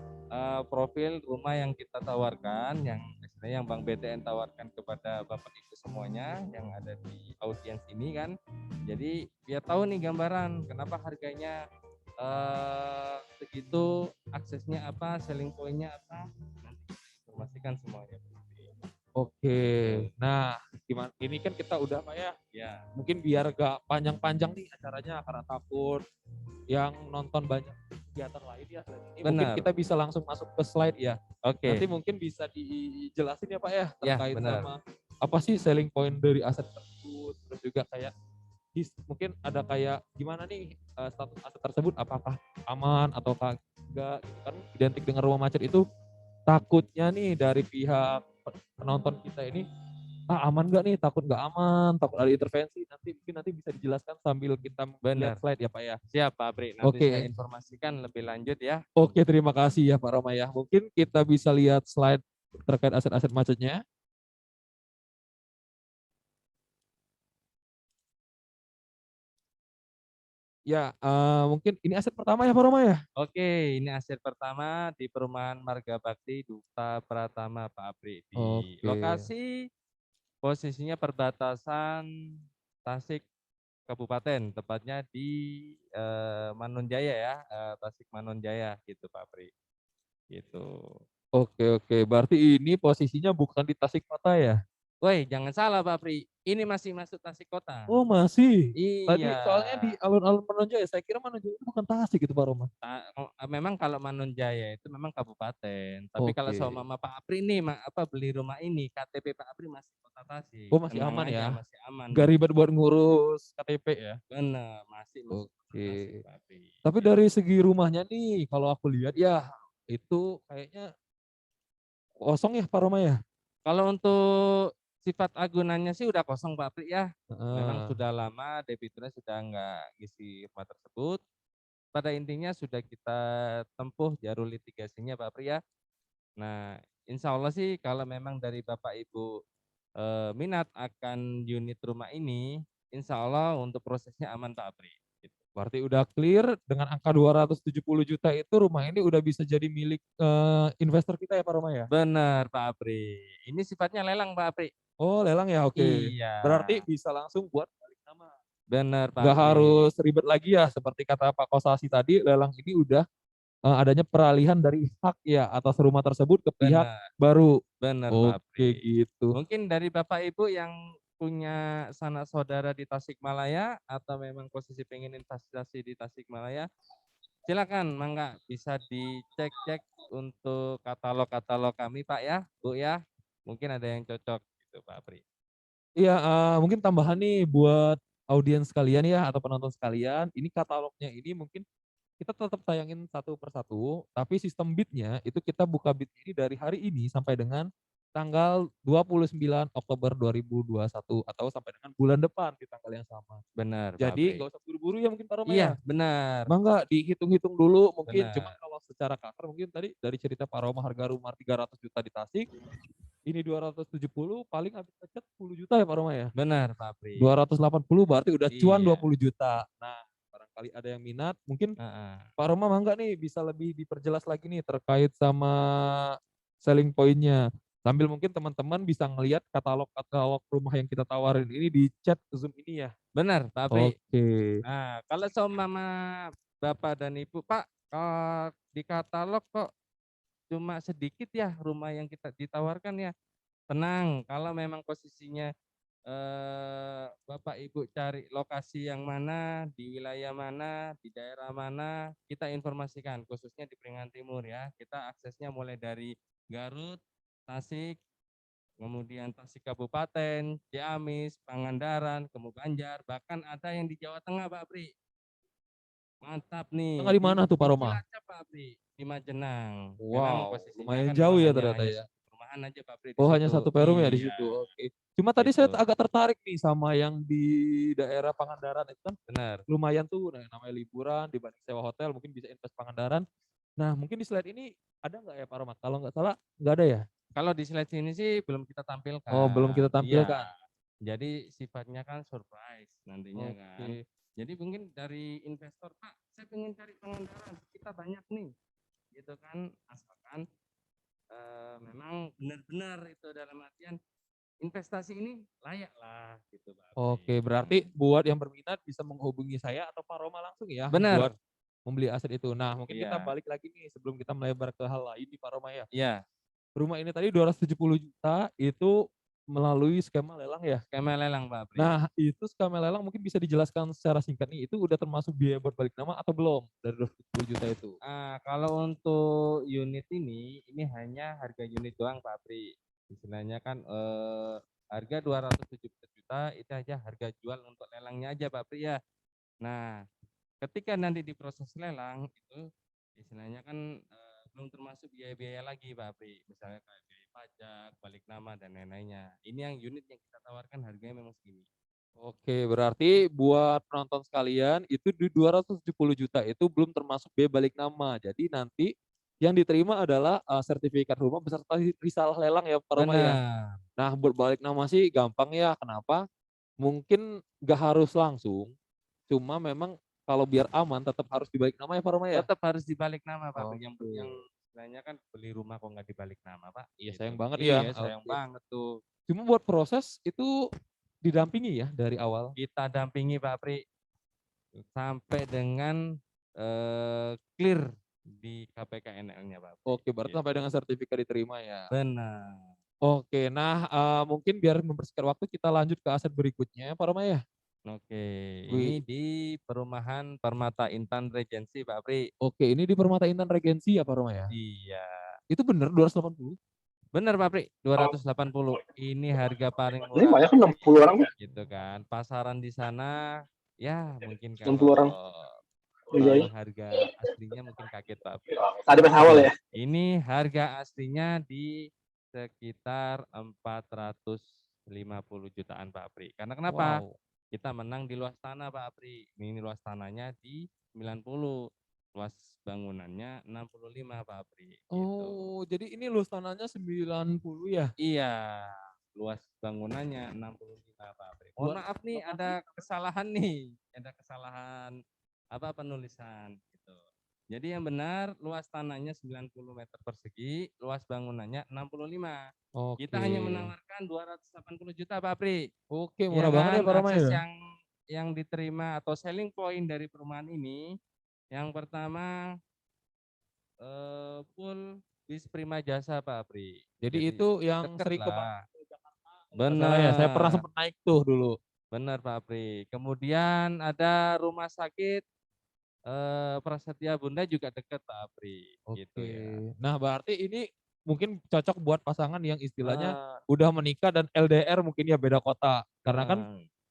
profil rumah yang kita tawarkan, yang istilahnya yang Bang BTN tawarkan kepada Bapak Ibu semuanya yang ada di audiens ini kan. Jadi biar tahu nih gambaran kenapa harganya segitu, aksesnya apa, selling point-nya apa, nanti informasikan semuanya. Oke, nah gimana? Ini kan kita udah Pak ya. Ya. Mungkin biar gak panjang-panjang nih acaranya karena takut yang nonton banyak kegiatan lain ya. Ini mungkin Benar. kita bisa langsung masuk ke slide ya. Oke. Nanti mungkin bisa dijelasin ya Pak ya Ya, terkait benar. sama apa sih selling point dari aset tersebut. Terus juga kayak mungkin ada kayak gimana nih status aset tersebut, apakah aman ataukah enggak gitu kan, identik dengan rumah macet itu takutnya nih dari pihak penonton kita ini aman nggak nih, takut nggak aman, takut ada intervensi, nanti bisa dijelaskan sambil kita Benar. lihat slide ya Pak ya. Siap Pak Apri, nanti Oke. saya informasikan lebih lanjut ya. Oke, terima kasih ya Pak Roma ya. Mungkin kita bisa lihat slide terkait aset-aset macetnya. Ya, mungkin ini aset pertama ya Pak Roma ya? Oke, ini aset pertama di Perumahan Marga Bakti Duta Pratama Pak Apri. Di Oke. lokasi posisinya perbatasan Tasik Kabupaten, tepatnya di Manonjaya ya, Tasik Manonjaya gitu Pak Apri. Gitu. Oke, berarti ini posisinya bukan di Tasik Kota ya? Woi, jangan salah Pak Apri, ini masih masuk Tasik Kota. Oh masih? Tadi Iya. soalnya di alun-alun Manonjaya, saya kira Manonjaya itu bukan Tasik gitu Pak Roma. Memang kalau Manonjaya itu memang kabupaten, tapi kalau Oke. sama Pak Apri nih beli rumah ini KTP Pak Apri masih Kota Tasik. Oh masih Tenang aman aja, ya? masih aman. Gak ribet buat ngurus KTP ya? Bener, masih masuk Oke. Tasik, Pak Apri. Tapi dari segi rumahnya nih, kalau aku lihat ya itu kayaknya kosong ya Pak Roma ya? Kalau untuk sifat agunannya sih udah kosong Pak Pri ya. Memang Heeh. sudah lama debiturnya sudah nggak ngisi rumah tersebut. Pada intinya sudah kita tempuh jalur litigasinya Pak Pri ya. Nah, insya Allah sih kalau memang dari Bapak Ibu minat akan unit rumah ini, insya Allah untuk prosesnya aman Pak Pri. Gitu. Berarti udah clear dengan angka 270 juta itu rumah ini udah bisa jadi milik investor kita ya Pak Roma ya? Benar Pak Apri. Ini sifatnya lelang Pak Apri. Oh lelang ya, oke. Iya. Berarti bisa langsung buat balik nama. Benar Pak Nggak Apri. harus ribet lagi ya, seperti kata Pak Kosasi tadi, lelang ini udah adanya peralihan dari hak ya atas rumah tersebut ke pihak baru. Benar Pak Oke Apri. gitu. Mungkin dari Bapak Ibu yang punya sanak saudara di Tasikmalaya atau memang posisi pengen investasi di Tasikmalaya, silakan mangga bisa dicek-cek untuk katalog-katalog kami Pak ya, Bu ya. Mungkin ada yang cocok gitu Pak Apri. Iya, mungkin tambahan nih buat audiens sekalian ya atau penonton sekalian, ini katalognya ini mungkin kita tetap tayangin satu persatu, tapi sistem bidnya itu kita buka bid ini dari hari ini sampai dengan tanggal 29 Oktober 2021 atau sampai dengan bulan depan di tanggal yang sama. Benar Pak Jadi Apri. nggak usah buru-buru ya mungkin Pak Roma Iya ya. benar. Mangga dihitung-hitung dulu mungkin. Benar. Cuma kalau secara kasar mungkin tadi dari cerita Pak Roma harga rumah 300 juta di Tasik, ini 270 paling habis ngecat 10 juta ya Pak Roma ya. Benar Pak Apri. 280 berarti udah cuan Iya. 20 juta. Nah, barangkali ada yang minat, mungkin Pak Roma mangga nih bisa lebih diperjelas lagi nih terkait sama selling point-nya. Sambil mungkin teman-teman bisa ngelihat katalog-katalog rumah yang kita tawarin ini di chat Zoom ini ya. Benar Pak Apri. Oke. Nah, kalau seumpama Bapak dan Ibu, Pak, di katalog kok cuma sedikit ya rumah yang kita ditawarkan ya. Tenang, kalau memang posisinya Bapak Ibu cari lokasi yang mana, di wilayah mana, di daerah mana, kita informasikan khususnya di Peringatan Timur ya. Kita aksesnya mulai dari Garut, Tasik, kemudian Tasik Kabupaten, Ciamis, Pangandaran, kemudian Banjar, bahkan ada yang di Jawa Tengah Pak Apri. Mantap nih. Tengah di mana tuh Pak Roma? Cilacap Pak Apri, di Majenang. Memang Wow, posisinya lumayan kan jauh ya rumahnya ternyata hanya ya. satu perumahan aja Pak Apri di Oh hanya situ. satu perum ya di Iya. situ. Oke. Cuma tadi saya Gitu. agak tertarik nih sama yang di daerah Pangandaran itu kan Benar. lumayan tuh namanya liburan dibanding sewa hotel mungkin bisa invest Pangandaran. Nah mungkin di slide ini ada nggak ya Pak Roma? Kalau nggak salah nggak ada ya? Kalau di slide ini sih belum kita tampilkan. Oh belum kita Iya. tampilkan. Jadi sifatnya kan surprise nantinya kan. Oke. Jadi mungkin dari investor Pak, saya pengen cari Pangandaran, kita banyak nih, gitu kan. Asalkan memang benar-benar itu dalam artian investasi ini layak lah, gitu Pak. Oke berarti buat yang berminat bisa menghubungi saya atau Pak Roma langsung ya. Benar. Buat membeli aset itu. Nah mungkin kita Iya. balik lagi nih sebelum kita melebar ke hal lain nih Pak Roma ya. Iya. Rumah ini tadi 270 juta itu melalui skema lelang ya? Skema lelang Pak Apri. Nah itu skema lelang mungkin bisa dijelaskan secara singkat nih, itu udah termasuk biaya buat balik nama atau belum dari 270 juta itu? Kalau untuk unit ini hanya harga unit doang Pak Apri. Istilahnya kan harga 270 juta itu aja harga jual untuk lelangnya aja Pak Apri ya. Nah, ketika nanti diproses lelang itu istilahnya kan belum termasuk biaya-biaya lagi Pak Apri. Misalnya kayak biaya pajak, balik nama dan lain-lainnya. Ini yang unit yang kita tawarkan harganya memang segini. Oke, berarti buat penonton sekalian itu di 270 juta itu belum termasuk biaya balik nama. Jadi nanti yang diterima adalah sertifikat rumah beserta risalah lelang ya Pak Roma ya. Benar. Nah buat balik nama sih gampang ya. Kenapa? Mungkin gak harus langsung. Cuma memang kalau biar aman tetap harus dibalik nama ya Pak Roma ya. Tetap harus dibalik nama Pak. Oke. Yang istilahnya kan beli rumah kok nggak dibalik nama Pak. Iya Gitu. sayang banget Iya, ya. sayang Oke. banget tuh. Cuma buat proses itu didampingi ya dari awal. Kita dampingi Pak Pri sampai dengan clear di KPKNL-nya Pak. Oke, berarti sampai dengan sertifikat diterima ya. Benar. Oke, nah mungkin biar mempersingkat waktu kita lanjut ke aset berikutnya Pak Roma ya. Oke, ini di perumahan Permata Intan Regency Pak Pri. Oke, ini di Permata Intan Regency ya Pak Roma ya. Iya. Itu bener 280? Benar Pak Pri, 280. Ini harga paling murah. Ini banyak kan 60 orang. Gitu kan. Pasaran di sana ya mungkin 60 kalau orang. tahu harga aslinya mungkin kaget Pak Pri. Tadi pas awal ya. Ini harga aslinya di sekitar 400 50 jutaan Pak Apri. Karena kenapa? Wow. Kita menang di luas tanah Pak Apri. Ini luas tanahnya di 90, luas bangunannya 65 Pak Apri. Gitu. Oh, jadi ini luas tanahnya 90 ya? Iya, luas bangunannya 65 Pak Apri. Mohon maaf nih ada kesalahan nih, ada kesalahan penulisan gitu. Jadi yang benar luas tanahnya 90 meter persegi, luas bangunannya 65. Kita hanya Oke. menawarkan 280 juta Pak Apri. Oke, Ya murah banget ya kan, Pak Roma akses ya? yang diterima atau selling point dari perumahan ini, yang pertama full bis prima jasa Pak Apri. Jadi itu yang deket sering ke lah. salah ya, saya pernah Benar. sempat naik tuh dulu. Benar Pak Apri. Kemudian ada rumah sakit Prasetya Bunda juga dekat Pak Apri. Gitu Oke. ya. Nah, berarti ini mungkin cocok buat pasangan yang istilahnya Ah, udah menikah dan LDR mungkin ya beda kota. Karena kan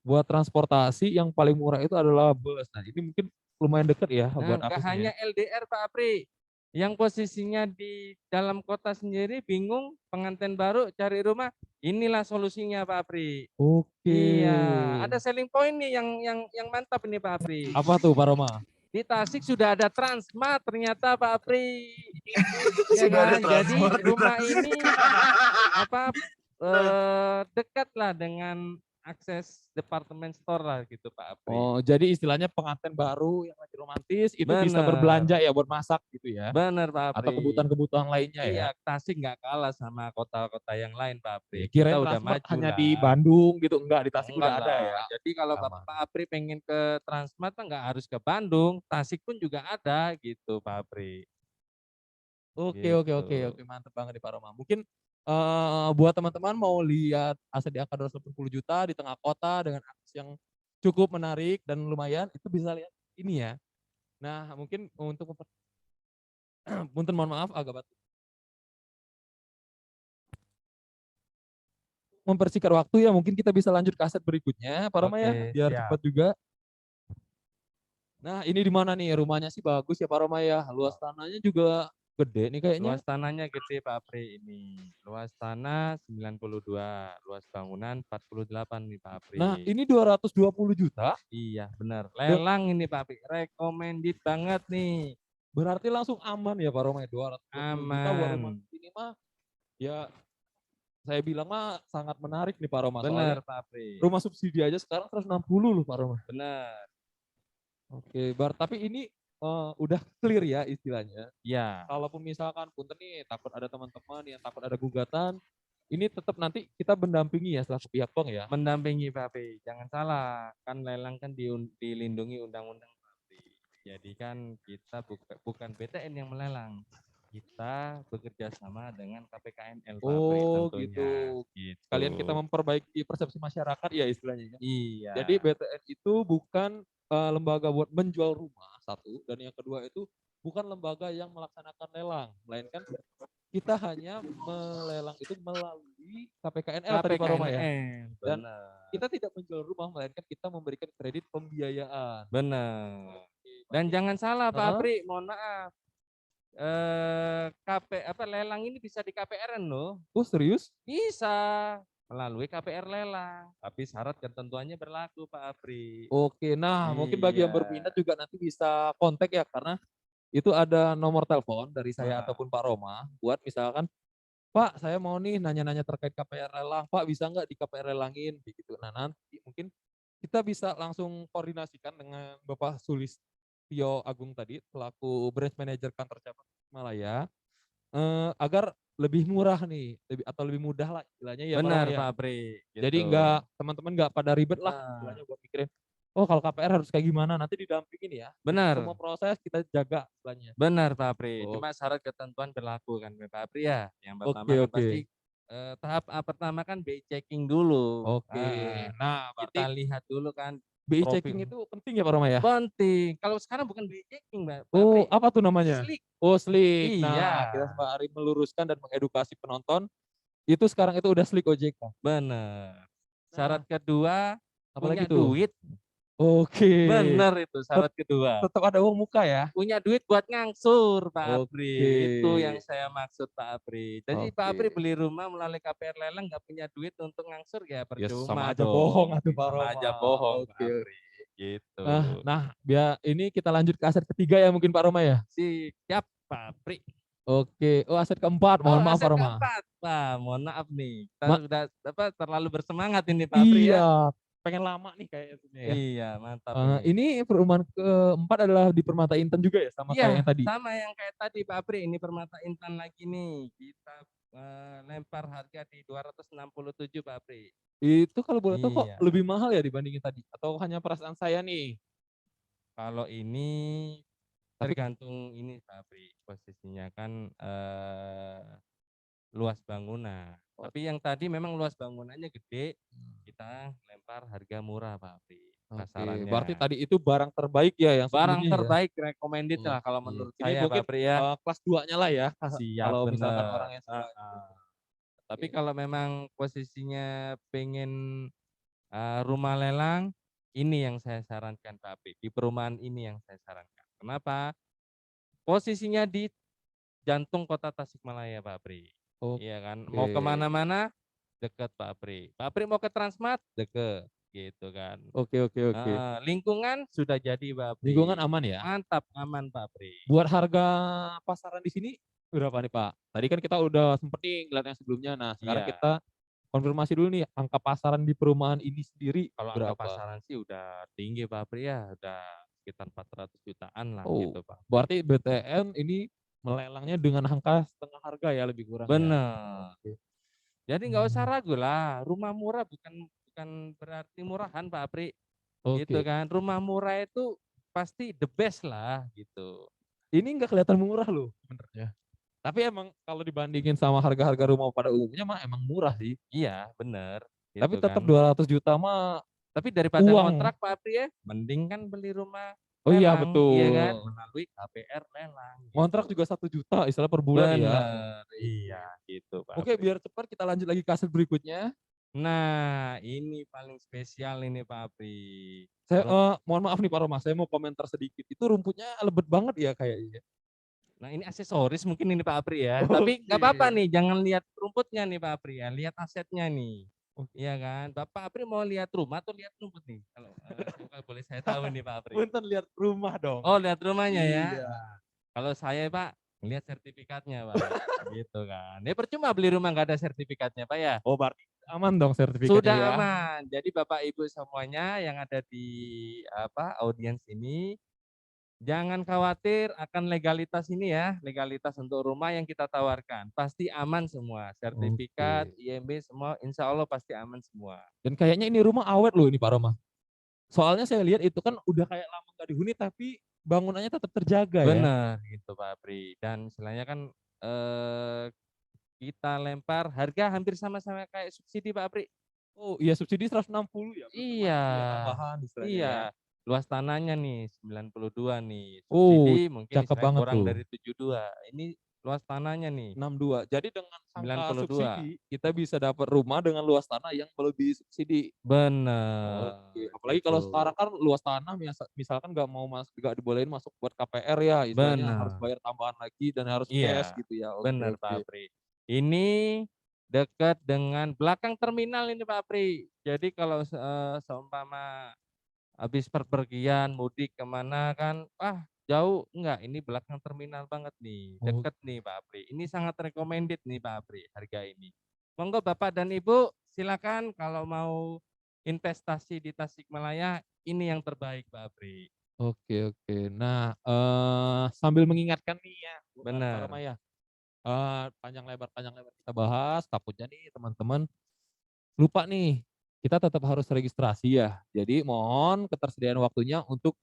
buat transportasi yang paling murah itu adalah bus. Nah, ini mungkin lumayan deket ya buat Nah, nggak aksesnya. hanya LDR Pak Apri. Yang posisinya di dalam kota sendiri bingung pengantin baru cari rumah, inilah solusinya Pak Apri. Oke. Iya, ada selling point nih yang mantap ini Pak Apri. Apa tuh Pak Roma? Di Tasik sudah ada Transmart ternyata Pak Apri. Ya Sudah ada kan? Jadi Transmart di rumah Tasik. ini dekat lah dengan akses departemen store lah gitu Pak Apri. Oh, jadi istilahnya pengantin baru yang lagi romantis itu bisa Bener. berbelanja ya buat masak gitu ya. Bener Pak Apri. Atau kebutuhan-kebutuhan lainnya ya. Iya, Tasik nggak kalah sama kota-kota yang lain Pak Apri. Kirain Kita udah Transmart maju hanya lah. di Bandung gitu, enggak di Tasik Enggak udah ada lah. ya. Jadi kalau Aman. Pak Apri pengen ke Transmart nggak harus ke Bandung, Tasik pun juga ada gitu Pak Apri. Oke, Gitu. oke, mantep banget nih Pak Roma. Mungkin buat teman-teman mau lihat aset di angka 280 juta di tengah kota dengan akses yang cukup menarik dan lumayan, itu bisa lihat ini ya. Nah, mungkin untuk punten mohon maaf agak batuk. Mempersingkat waktu ya, mungkin kita bisa lanjut ke aset berikutnya, Pak Roma ya, Oke, biar siap. cepat juga. Nah, ini di mana nih? Rumahnya sih bagus ya Pak Roma ya. Luas tanahnya juga gede nih kayaknya. Luas tanahnya gede Pak Apri ini. Luas tanah 92, luas bangunan 48 nih Pak Apri. Nah, ini 220 juta. Iya, benar. Lelang ini Pak Apri. Recommended banget nih. Berarti langsung aman ya Pak Roma ya, 220 juta buat rumah Aman. ini mah ya saya bilang mah sangat menarik nih Pak Roma. Benar Soalnya Pak Apri. rumah subsidi aja sekarang 160 loh Pak Roma. Benar. Oke, tapi ini udah clear ya istilahnya. Ya. Kalaupun misalkan punten nih takut ada teman-teman yang takut ada gugatan, ini tetap nanti kita mendampingi ya selaku pihak bank ya. Mendampingi Pak Apri. Jangan salah, kan lelang kan dilindungi undang-undang Pak Apri. Jadi kan kita bukan BTN yang melelang. Kita bekerja sama dengan KPKNL Pak Apri Oh tentunya. gitu. Kalian kita memperbaiki persepsi masyarakat ya istilahnya. Iya. Jadi BTN itu bukan lembaga buat menjual rumah satu, dan yang kedua itu bukan lembaga yang melaksanakan lelang, melainkan kita hanya melelang itu melalui KPKNL tadi Pak Roma ya. Dan kita tidak menjual rumah, melainkan kita memberikan kredit pembiayaan. Benar. Dan jangan salah Pak Apri, mohon maaf. Lelang ini bisa di KPR-an loh. Oh serius? Bisa melalui KPR lelang, tapi syarat ketentuannya berlaku Pak Apri. Oke, nah mungkin bagi yang berminat juga nanti bisa kontak ya, karena itu ada nomor telepon dari saya ataupun Pak Roma buat misalkan Pak saya mau nih nanya-nanya terkait KPR lelang, Pak bisa nggak di KPR lelangin begitu. Nah nanti mungkin kita bisa langsung koordinasikan dengan Bapak Sulistyo Agung tadi selaku branch manager kantor cabang Malaya agar lebih murah nih, lebih mudah lah istilahnya ya. Benar Pak Pak Apri. Gitu. Jadi teman-teman nggak pada ribet lah istilahnya buat mikirin, oh kalau KPR harus kayak gimana, nanti didampingin ya. Benar. Semua proses kita jaga istilahnya. Benar Pak Apri. Oh. Cuma syarat ketentuan berlaku kan Pak Apri ya. Yang pertama Oke, kan oke. pasti tahap pertama kan BI checking dulu. Oke. Nah, kita lihat dulu kan. BI checking itu penting ya Pak Roma ya? Penting. Kalau sekarang bukan BI checking Pak Oh, Apri. apa tuh namanya? Slick. Oh, slick. Iya. Nah, kita sembari meluruskan dan mengedukasi penonton, itu sekarang itu udah slick OJK. Benar. Syarat kedua apalagi punya tuh? duit Oke. Bener itu syarat kedua. Tetap ada uang muka ya? Punya duit buat ngangsur Pak Apri. Oke. Itu yang saya maksud Pak Apri. Jadi Pak Apri Oke. beli rumah melalui KPR lelang nggak punya duit untuk ngangsur ya Ya sama percuma aja dong. bohong atuh Pak Sama Roma. aja bohong Pak Oke. Apri. Gitu. Nah, biar ini kita lanjut ke aset ketiga ya mungkin Pak Roma ya? Siap Pak Apri. Oke. Oh, aset keempat. Mohon maaf aset Pak Roma. keempat, Pak. Mohon maaf nih. Kita Ma- sudah terlalu bersemangat ini Pak Apri ya. Iya, pengen lama nih kayaknya ya. Iya, mantap Ini perumahan keempat adalah di Permata Intan juga ya sama kayak yang tadi. Sama yang kayak tadi Pak Apri. Ini Permata Intan lagi nih. Kita lempar harga di 267 Pak Apri. Itu kalau boleh tahu kok Iya. lebih mahal ya dibandingin tadi atau hanya perasaan saya nih? Kalau ini tergantung ini Pak Apri. Posisinya kan luas bangunan. Tapi yang tadi memang luas bangunannya gede. Kita lempar harga murah Pak Apri. Oke, berarti tadi itu barang terbaik ya yang Barang sebelumnya ya? terbaik recommended lah kalau Oke. menurut Ini saya mungkin Pak Apri ya. kelas 2-nya lah ya. Siap, Kalau misalkan bener. orangnya suka. Tapi kalau memang posisinya pengen rumah lelang, ini yang saya sarankan Pak Apri. Di perumahan ini yang saya sarankan. Kenapa? Posisinya di jantung kota Tasikmalaya Pak Apri. Iya kan. Mau kemana-mana deket Pak Apri. Pak Apri mau ke Transmart deket gitu kan. Oke. Lingkungan sudah jadi Pak Apri. Lingkungan aman ya? Mantap, aman Pak Apri. Buat harga pasaran di sini berapa nih Pak? Tadi kan kita udah sempet nih ngeliat yang sebelumnya. Nah, sekarang Iya. kita konfirmasi dulu nih angka pasaran di perumahan ini sendiri Kalau berapa? angka pasaran sih udah tinggi Pak Apri ya, udah sekitar 400 jutaan lah Oh, gitu Pak. berarti BTN ini melelangnya dengan angka setengah harga ya lebih kurang. Bener. Ya? Jadi nggak usah ragu lah, rumah murah bukan berarti murahan Pak Apri. Gitu Oke. kan. Rumah murah itu pasti the best lah gitu. Ini nggak kelihatan murah loh sebenarnya. Tapi emang kalau dibandingin sama harga-harga rumah pada umumnya mah emang murah sih. Iya, bener. Tapi Gitu tetap kan. 200 juta mah Tapi daripada uang. kontrak Pak Apri ya, mending kan beli rumah Oh iya, lelang, betul. iya kan, melalui KPR lelang. Ngontrak juga 1 juta istilah per bulan ya. Bener, iya gitu Pak Oke, Apri. biar cepat kita lanjut lagi ke aset berikutnya. Nah, ini paling spesial ini Pak Apri. Saya mohon maaf nih Pak Roma, saya mau komentar sedikit. Itu rumputnya lebat banget ya kayaknya. Nah, ini aksesoris mungkin ini Pak Apri ya. Tapi nggak apa-apa nih, jangan lihat rumputnya nih Pak Apri ya, lihat asetnya nih. Iya kan, Bapak Apri mau lihat rumah atau lihat rumput nih? Kalau boleh saya tahu nih Pak Apri. Punten lihat rumah dong. Oh, lihat rumahnya ya. Iya. Kalau saya Pak, lihat sertifikatnya Pak. Gitu kan. Ya percuma beli rumah nggak ada sertifikatnya Pak ya. Oh, berarti aman dong sertifikatnya Sudah ya. aman. Jadi Bapak Ibu semuanya yang ada di audiens ini, jangan khawatir akan legalitas ini ya, legalitas untuk rumah yang kita tawarkan. Pasti aman semua, sertifikat, IMB semua, insya Allah pasti aman semua. Dan kayaknya ini rumah awet loh ini Pak Roma. Soalnya saya lihat itu kan udah kayak lama nggak dihuni tapi bangunannya tetap terjaga ya. Benar gitu Pak Apri. Dan istilahnya kan kita lempar harga hampir sama-sama kayak subsidi Pak Apri. Oh iya, subsidi 160 ya. Iya. Tambahan istilahnya Iya. ya. Luas tanahnya nih 92 nih. Oh, Subsidi mungkin cakep istilahnya banget kurang tuh. dari 72. Ini luas tanahnya nih. 62. Jadi dengan angka 92. subsidi kita bisa dapat rumah dengan luas tanah yang melebihi subsidi. Benar. Oke. Apalagi kalau sekarang kan luas tanah misalkan nggak dibolehin masuk buat KPR ya, istilahnya harus Benar. bayar tambahan lagi dan harus Iya, cash gitu ya. Oke, benar Pak oke. Apri. Ini dekat dengan belakang terminal ini Pak Apri. Jadi kalau seumpama habis perpergian mudik kemana kan, jauh enggak, ini belakang terminal banget nih, deket nih Pak Apri. Ini sangat recommended nih Pak Apri, harga ini. Monggo Bapak dan Ibu, silakan kalau mau investasi di Tasikmalaya, ini yang terbaik Pak Apri. Oke. Nah, sambil mengingatkan nih ya, Benar. Pak Roma ya. Panjang lebar kita bahas, takutnya nih teman-teman lupa nih. Kita tetap harus registrasi ya. Jadi mohon ketersediaan waktunya untuk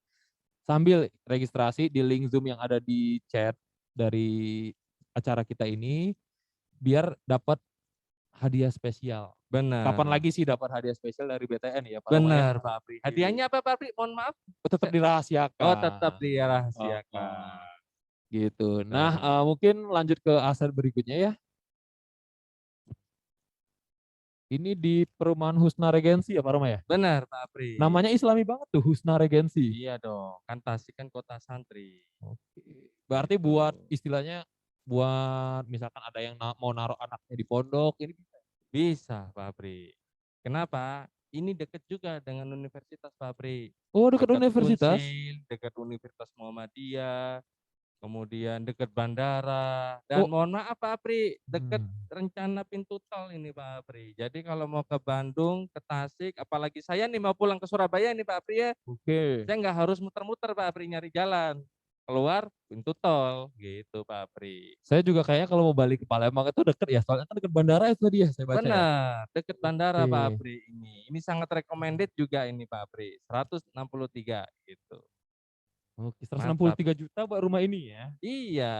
sambil registrasi di link Zoom yang ada di chat dari acara kita ini biar dapat hadiah spesial. Benar. Kapan lagi sih dapat hadiah spesial dari BTN ya Pak Roma ya? Benar Pak Apri. Hadiahnya apa Pak Apri? Mohon maaf. Tetap dirahasiakan. Oh, tetap dirahasiakan. Gitu. Nah, mungkin lanjut ke aset berikutnya ya. Ini di perumahan Husna Regensi ya Pak Roma ya? Benar Pak Apri. Namanya Islami banget tuh, Husna Regensi. Iya dong, kan Tasik kan kota santri. Oke. Berarti buat istilahnya buat misalkan ada yang mau naruh anaknya di pondok ini bisa. Bisa Pak Apri. Kenapa? Ini dekat juga dengan universitas Pak Apri. Oh, dekat universitas? Unsil, dekat Universitas Muhammadiyah, kemudian dekat bandara. Dan mohon maaf Pak Apri, dekat rencana pintu tol ini Pak Apri. Jadi kalau mau ke Bandung, ke Tasik, apalagi saya nih mau pulang ke Surabaya nih Pak Apri ya. Oke. Saya nggak harus muter-muter Pak Apri nyari jalan. Keluar pintu tol gitu Pak Apri. Saya juga kayaknya kalau mau balik ke Palembang itu deket ya, soalnya kan deket bandara itu tadi ya saya baca. Benar, deket bandara Pak Oke. Apri ini. Ini sangat recommended juga ini Pak Apri. 163 gitu. Oke, 163 juta buat rumah ini ya. Iya.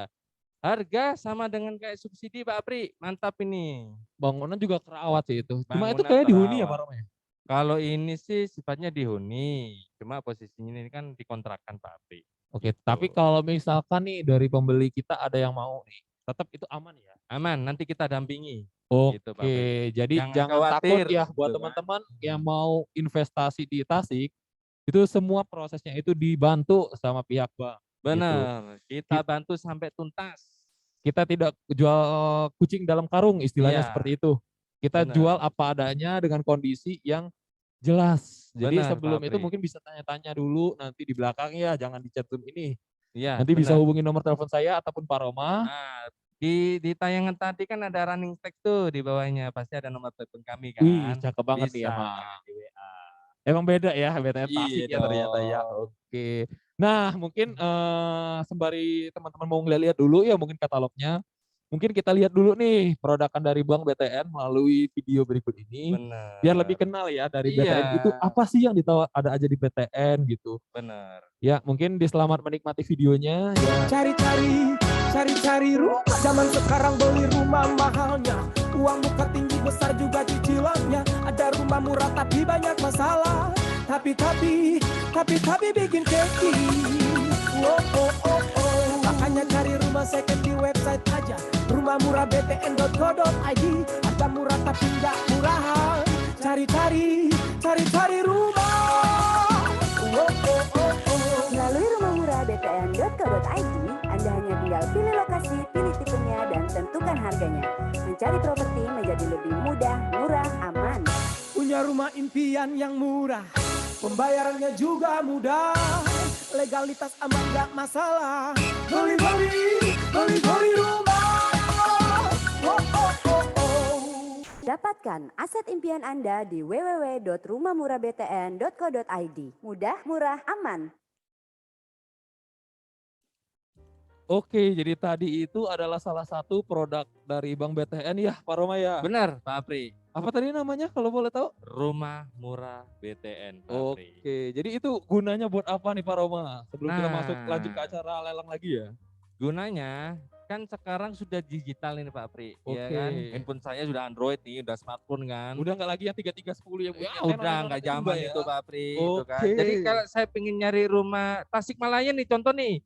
Harga sama dengan kayak subsidi Pak Apri. Mantap ini. Bangunan juga kerawat sih itu. Cuma itu Bangunan kayak dihuni ya terawat. Pak Roma ya? Kalau ini sih sifatnya dihuni. Cuma posisinya ini kan dikontrakkan Pak Apri. Oke, tapi kalau misalkan nih dari pembeli kita ada yang mau nih, tetap itu aman ya? Aman, nanti kita dampingi. Oke, Gitu, Pak Apri. jadi Jangan jangan takut khawatir, ya gitu buat kan. teman-teman yang mau investasi di Tasik, itu semua prosesnya itu dibantu sama pihak bank. gitu. Benar, kita bantu sampai tuntas. Kita tidak jual kucing dalam karung istilahnya Iya. seperti itu. Kita Benar. jual apa adanya dengan kondisi yang jelas. Jadi Benar, sebelum Pak itu Apri. mungkin bisa tanya-tanya dulu nanti di belakang ya, jangan di chatroom ini. Iya, Nanti bisa benar. hubungi nomor telepon saya ataupun Pak Roma. Nah, di tayangan tadi kan ada running text tuh di bawahnya. Pasti ada nomor telepon kami kan. Wih, cakep banget nih Bisa emang. di WA. Emang beda ya, BTN Iya Tasik ya ternyata ya. dong. Oke. Nah, mungkin sembari teman-teman mau ngeliat dulu ya mungkin katalognya. Mungkin kita lihat dulu nih produkan dari Bank BTN melalui video berikut ini. Benar. Biar lebih kenal ya dari Iya. BTN itu apa sih yang ada aja di BTN gitu. Benar. Ya, mungkin diselamat menikmati videonya ya. Cari-cari rumah. Zaman sekarang beli rumah mahalnya. Uang muka tinggi besar juga cicilannya. Ada rumah murah tapi banyak masalah. Tapi bikin keki. Makanya cari rumah second di website aja. Rumah murah btn.co.id. Ada murah tapi nggak murahan. Cari rumah. Melalui rumah murah btn.co.id, Anda hanya tinggal pilih lokasi, pilih tipenya, dan tentukan harganya. Mencari properti menjadi lebih mudah, murah, aman. Punya rumah impian yang murah, pembayarannya juga mudah, legalitas aman gak masalah. Beli rumah. Dapatkan aset impian Anda di www.rumahmurahbtn.co.id. Mudah, murah, aman. Oke, jadi tadi itu adalah salah satu produk dari Bank BTN ya, Pak Roma ya. Benar, Pak Apri. Apa tadi namanya kalau boleh tahu? Rumah murah BTN, Pak Apri. Oke, jadi itu gunanya buat apa nih Pak Roma? Sebelum kita masuk Nah. lanjut ke acara lelang lagi ya. Gunanya kan sekarang sudah digital ini Pak Apri, ya Oke. kan? Handphone saya sudah Android nih, udah smartphone kan. Udah nggak lagi yang 3310 ya, Bu? Ya, Yang udah nggak tenon-tenon zaman ya. itu Pak Apri, itu kan. Oke. Jadi kalau saya pengen nyari rumah Tasikmalaya nih, contoh nih,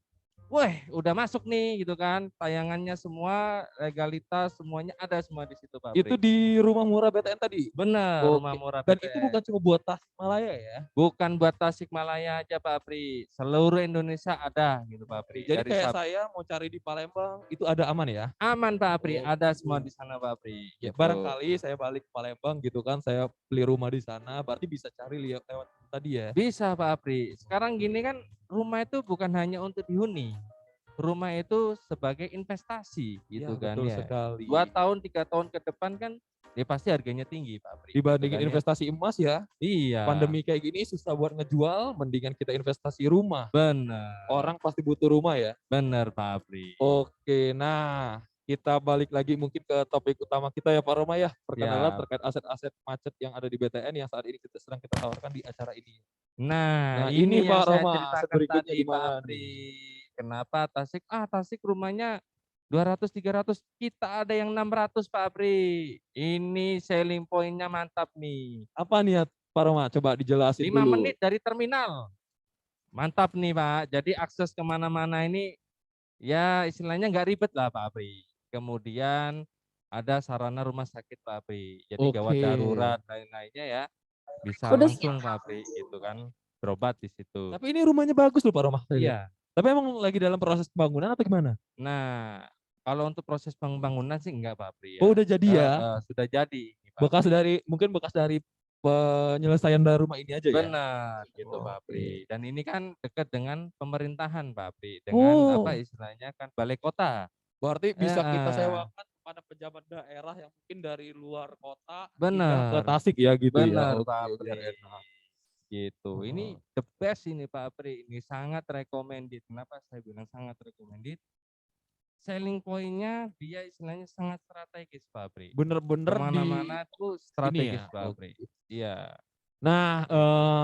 wah udah masuk nih gitu kan, tayangannya semua, legalitas semuanya ada semua di situ Pak Apri. Itu di rumah murah BTN tadi? Benar, Oke. rumah murah Dan BTN. itu bukan cuma buat Tasikmalaya ya? Bukan buat Tasikmalaya aja Pak Apri, seluruh Indonesia ada gitu Pak Apri. Jadi Dari kayak saya mau cari di Palembang, itu ada aman ya? Aman Pak Apri, Oke. ada semua di sana Pak Apri. Ya, gitu. barangkali saya balik ke Palembang gitu kan, saya beli rumah di sana, berarti bisa cari lewat tadi ya? Bisa Pak Apri. Sekarang gini kan, rumah itu bukan hanya untuk dihuni. Rumah itu sebagai investasi gitu Ya, kan betul ya. sekali. 2 tahun, 3 tahun ke depan kan ya pasti harganya tinggi Pak Apri. Dibandingin gitu kan ya. investasi emas ya, Iya. pandemi kayak gini susah buat ngejual, mendingan kita investasi rumah. Benar. Orang pasti butuh rumah ya. Benar Pak Apri. Oke, nah kita balik lagi mungkin ke topik utama kita ya Pak Roma ya. Perkenalan Ya. terkait aset-aset macet yang ada di BTN yang saat ini sedang kita tawarkan di acara ini. Nah, ini yang Pak saya Roma, ceritakan berikutnya tadi Pak gimana Apri. Kenapa Tasik? Tasik rumahnya 200 300, kita ada yang 600 Pak Apri. Ini selling point-nya mantap nih. Apa nih ya Pak Roma? Coba dijelasin 5 dulu. menit dari terminal. Mantap nih Pak. Jadi akses kemana-mana ini ya istilahnya nggak ribet lah Pak Apri. Kemudian ada sarana rumah sakit Pak Apri. Jadi gawat Oke. darurat lain-lainnya ya bisa Udah langsung Pak Apri gitu kan berobat di situ. Tapi ini rumahnya bagus loh Pak Roma. saya lihat. Iya. Tapi emang lagi dalam proses pembangunan atau gimana? Nah, kalau untuk proses pembangunan sih enggak Pak Apri ya. Oh, udah jadi ya? Sudah jadi. Pak Bekas Apri. bekas dari penyelesaian dari rumah ini aja ya? Benar gitu Pak Oke. Apri. Dan ini kan dekat dengan pemerintahan Pak Apri dengan apa Oh, istilahnya kan balai kota. berarti bisa kita Heeh. sewakan kepada pejabat daerah yang mungkin dari luar kota pindah ke Benar. Tasik ya gitu ya. Benar Oke, Pak biar Apri. enak. Gitu. Ini Oh. the best ini Pak Apri. Ini sangat recommended. Kenapa saya bilang sangat recommended? Selling point-nya dia istilahnya sangat strategis Pak Apri. Bener-bener di Kemana-mana tuh ini strategis ya. Pak Apri. Oke. Iya. Nah,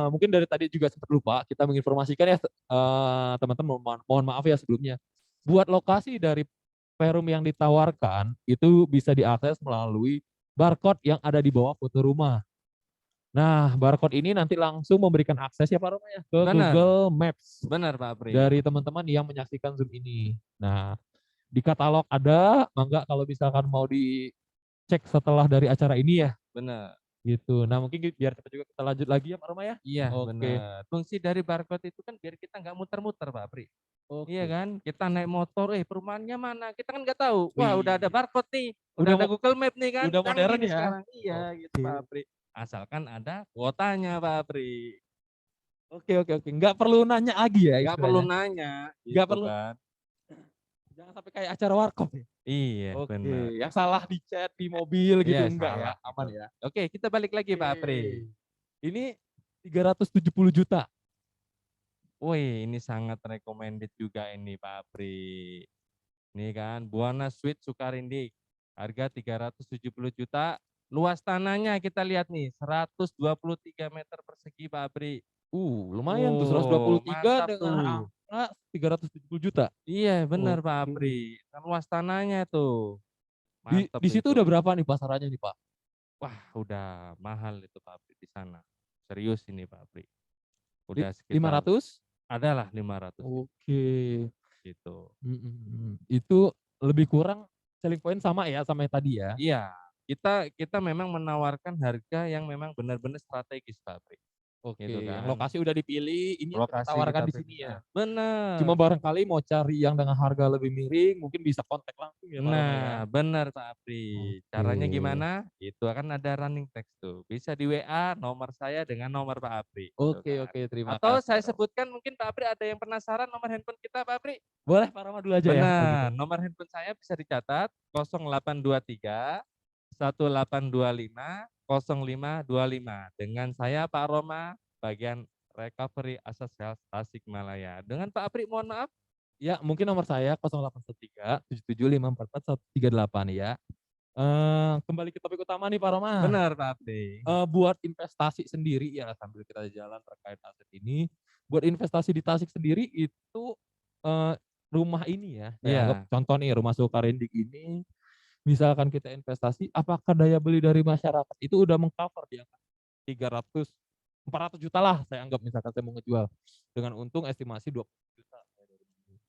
mungkin dari tadi juga sempat lupa kita menginformasikan ya teman-teman, mohon maaf ya sebelumnya. Buat lokasi dari Perum yang ditawarkan itu bisa diakses melalui barcode yang ada di bawah foto rumah. Nah, barcode ini nanti langsung memberikan akses ya Pak Roma ya ke Benar. Google Maps Benar Pak Apri. dari teman-teman yang menyaksikan Zoom ini. Nah, di katalog ada, mangga kalau misalkan mau dicek setelah dari acara ini ya, Benar. gitu. Nah, mungkin biar cepat juga kita lanjut lagi ya Pak Roma ya. Iya, Oke. benar. Fungsi dari barcode itu kan biar kita nggak muter-muter Pak Apri. Iya Oke. kan? Kita naik motor, perumahannya mana? Kita kan nggak tahu. Wah, udah ada Wih. barcode nih. Udah Udah ada mo- Google Map nih kan. udah Canggih modern nih ya. sekarang. Iya, gitu Oke. Pak Apri. Asalkan ada kuotanya Pak Apri. Oke. Nggak perlu nanya lagi ya Nggak perlu istilahnya. nanya. Nggak Gitu perlu. kan. Jangan sampai kayak acara warkop ya. Iya, Oke, benar. yang salah di chat di mobil gitu Iya, enggak salah. ya, aman ya. Oke, kita balik lagi Pak Apri. Ini 370 juta. Wih, ini sangat recommended juga ini Pak Apri. Ini kan Buana Suite Sukarindik. Harga 370 juta. Luas tanahnya kita lihat nih 123 meter persegi Pak Apri. Lumayan tuh Oh, 123 mantap dengan tuh. angka 370 juta. Iya benar Pak Oke. Apri. Kan luas tanahnya tuh. Di Mantap situ itu. udah berapa nih pasarannya nih, Pak? Wah, udah mahal itu Pak Apri di sana. Serius ini Pak Apri. Di Udah sekitar 500? adalah 500 Oke. gitu. Itu lebih kurang selling point sama ya sama yang tadi ya. Iya, kita memang menawarkan harga yang memang benar-benar strategis Pak Apri. Oke, Gitu yang kan. lokasi udah dipilih, ini yang kita Lokasi tawarkan kita di sini ya. Benar. Cuma barangkali mau cari yang dengan harga lebih miring, mungkin bisa kontak langsung ya Pak Roma ya. Nah, benar Pak Apri. Caranya Oke. gimana? Itu akan ada running text tuh. Bisa di WA nomor saya dengan nomor Pak Apri. gitu kan. Oke, terima Atau kasih. saya Pak Roma. sebutkan mungkin Pak Apri ada yang penasaran nomor handphone kita Pak Apri. Boleh Pak Roma dulu aja ya. kalau gitu. Benar, nomor handphone saya bisa dicatat 0823 1825 0525 dengan saya Pak Roma bagian recovery aset sales Tasikmalaya. Dengan Pak Apri mohon maaf. Ya, mungkin nomor saya 0813 77544138 ya. Kembali ke topik utama nih Pak Roma. Benar Pak Apri. Buat investasi sendiri ya sambil kita jalan terkait aset ini. Buat investasi di Tasik sendiri itu rumah ini ya. Saya Iya. anggap contoh nih rumah Sukarindik ini. Misalkan kita investasi, apakah daya beli dari masyarakat itu udah mengcover di angka 400 juta lah saya anggap misalkan saya mau ngejual dengan untung estimasi 20 juta.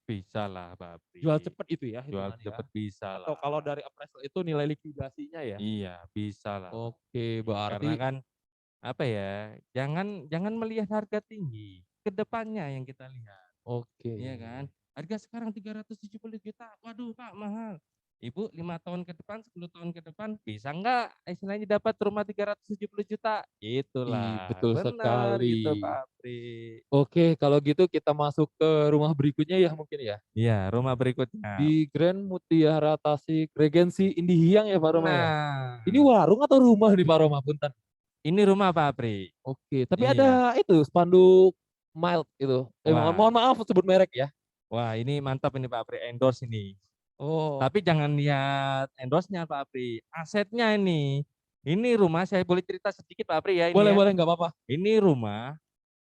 Bisa lah Pak Apri. Jual cepet itu ya Jual hitungannya cepet ya. bisa Atau lah. kalau dari appraisal itu nilai likuidasinya ya. Iya, bisa lah. Oke, berarti Karena kan apa ya? Jangan melihat harga tinggi, ke depannya yang kita lihat. oke. Iya kan? Harga sekarang 370 juta. Waduh, Pak, mahal. Ibu 5 tahun ke depan, 10 tahun ke depan bisa nggak istilahnya dapat rumah 370 juta? Itulah. Betul Benar gitu sekali. Pak Apri. Oke, kalau gitu kita masuk ke rumah berikutnya ya mungkin ya. Iya, rumah berikutnya. Di Grand Mutiara Tasik Regency Indihiyang ya Pak Roma ya. Nah, Ini warung atau rumah nih Pak Roma? Punten. ini rumah Pak Apri. Oke, tapi Iya. ada itu spanduk mild itu. Wah. Mohon maaf sebut merek ya. Wah, ini mantap ini Pak Apri, endorse ini. Oh. Tapi jangan lihat endorse-nya Pak Apri, asetnya ini. Ini rumah saya boleh cerita sedikit Pak Apri ya ini. Boleh, ya. boleh nggak apa-apa. Ini rumah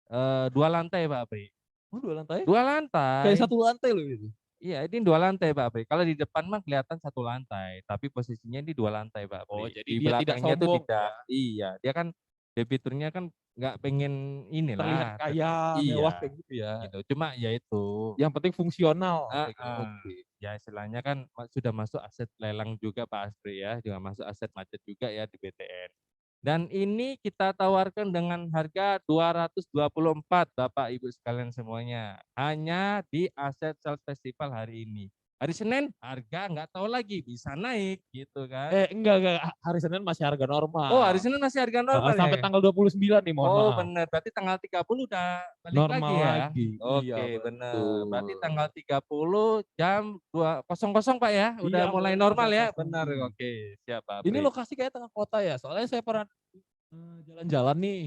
2 lantai Pak Apri. Oh, 2 lantai? 2 lantai. Kayak 1 lantai loh itu. Iya, ini 2 lantai Pak Apri. Kalau di depan mah kelihatan 1 lantai, tapi posisinya ini 2 lantai Pak Apri. Oh, jadi di dia tidak belakangnya tuh sombong tidak. Iya, dia kan debiturnya kan nggak pengen inilah. Terlihat kaya, Iya, mewah kayak gitu ya. gitu. Cuma ya itu. Yang penting fungsional. Heeh. Oke. ya istilahnya kan sudah masuk aset lelang juga Pak Asri ya, juga masuk aset macet juga ya di BTN. Dan ini kita tawarkan dengan harga 224 Bapak Ibu sekalian semuanya. Hanya di Aset Sales Festival hari ini. Hari Senin harga nggak tahu lagi bisa naik gitu kan. Enggak. Hari Senin masih harga normal. Oh, hari Senin masih harga normal sampai ya? tanggal 29 nih, mohon Oh, maaf. benar. Berarti tanggal 30 udah balik Normal lagi ya? lagi. Oke, Iya, benar. betul. Berarti tanggal 30 jam 2.00 Pak ya? Udah Iya, mulai mulai normal ya? 2.00. Benar. Oke, siap Pak Ini Apri. lokasi kayak tengah kota ya, soalnya saya pernah jalan-jalan nih.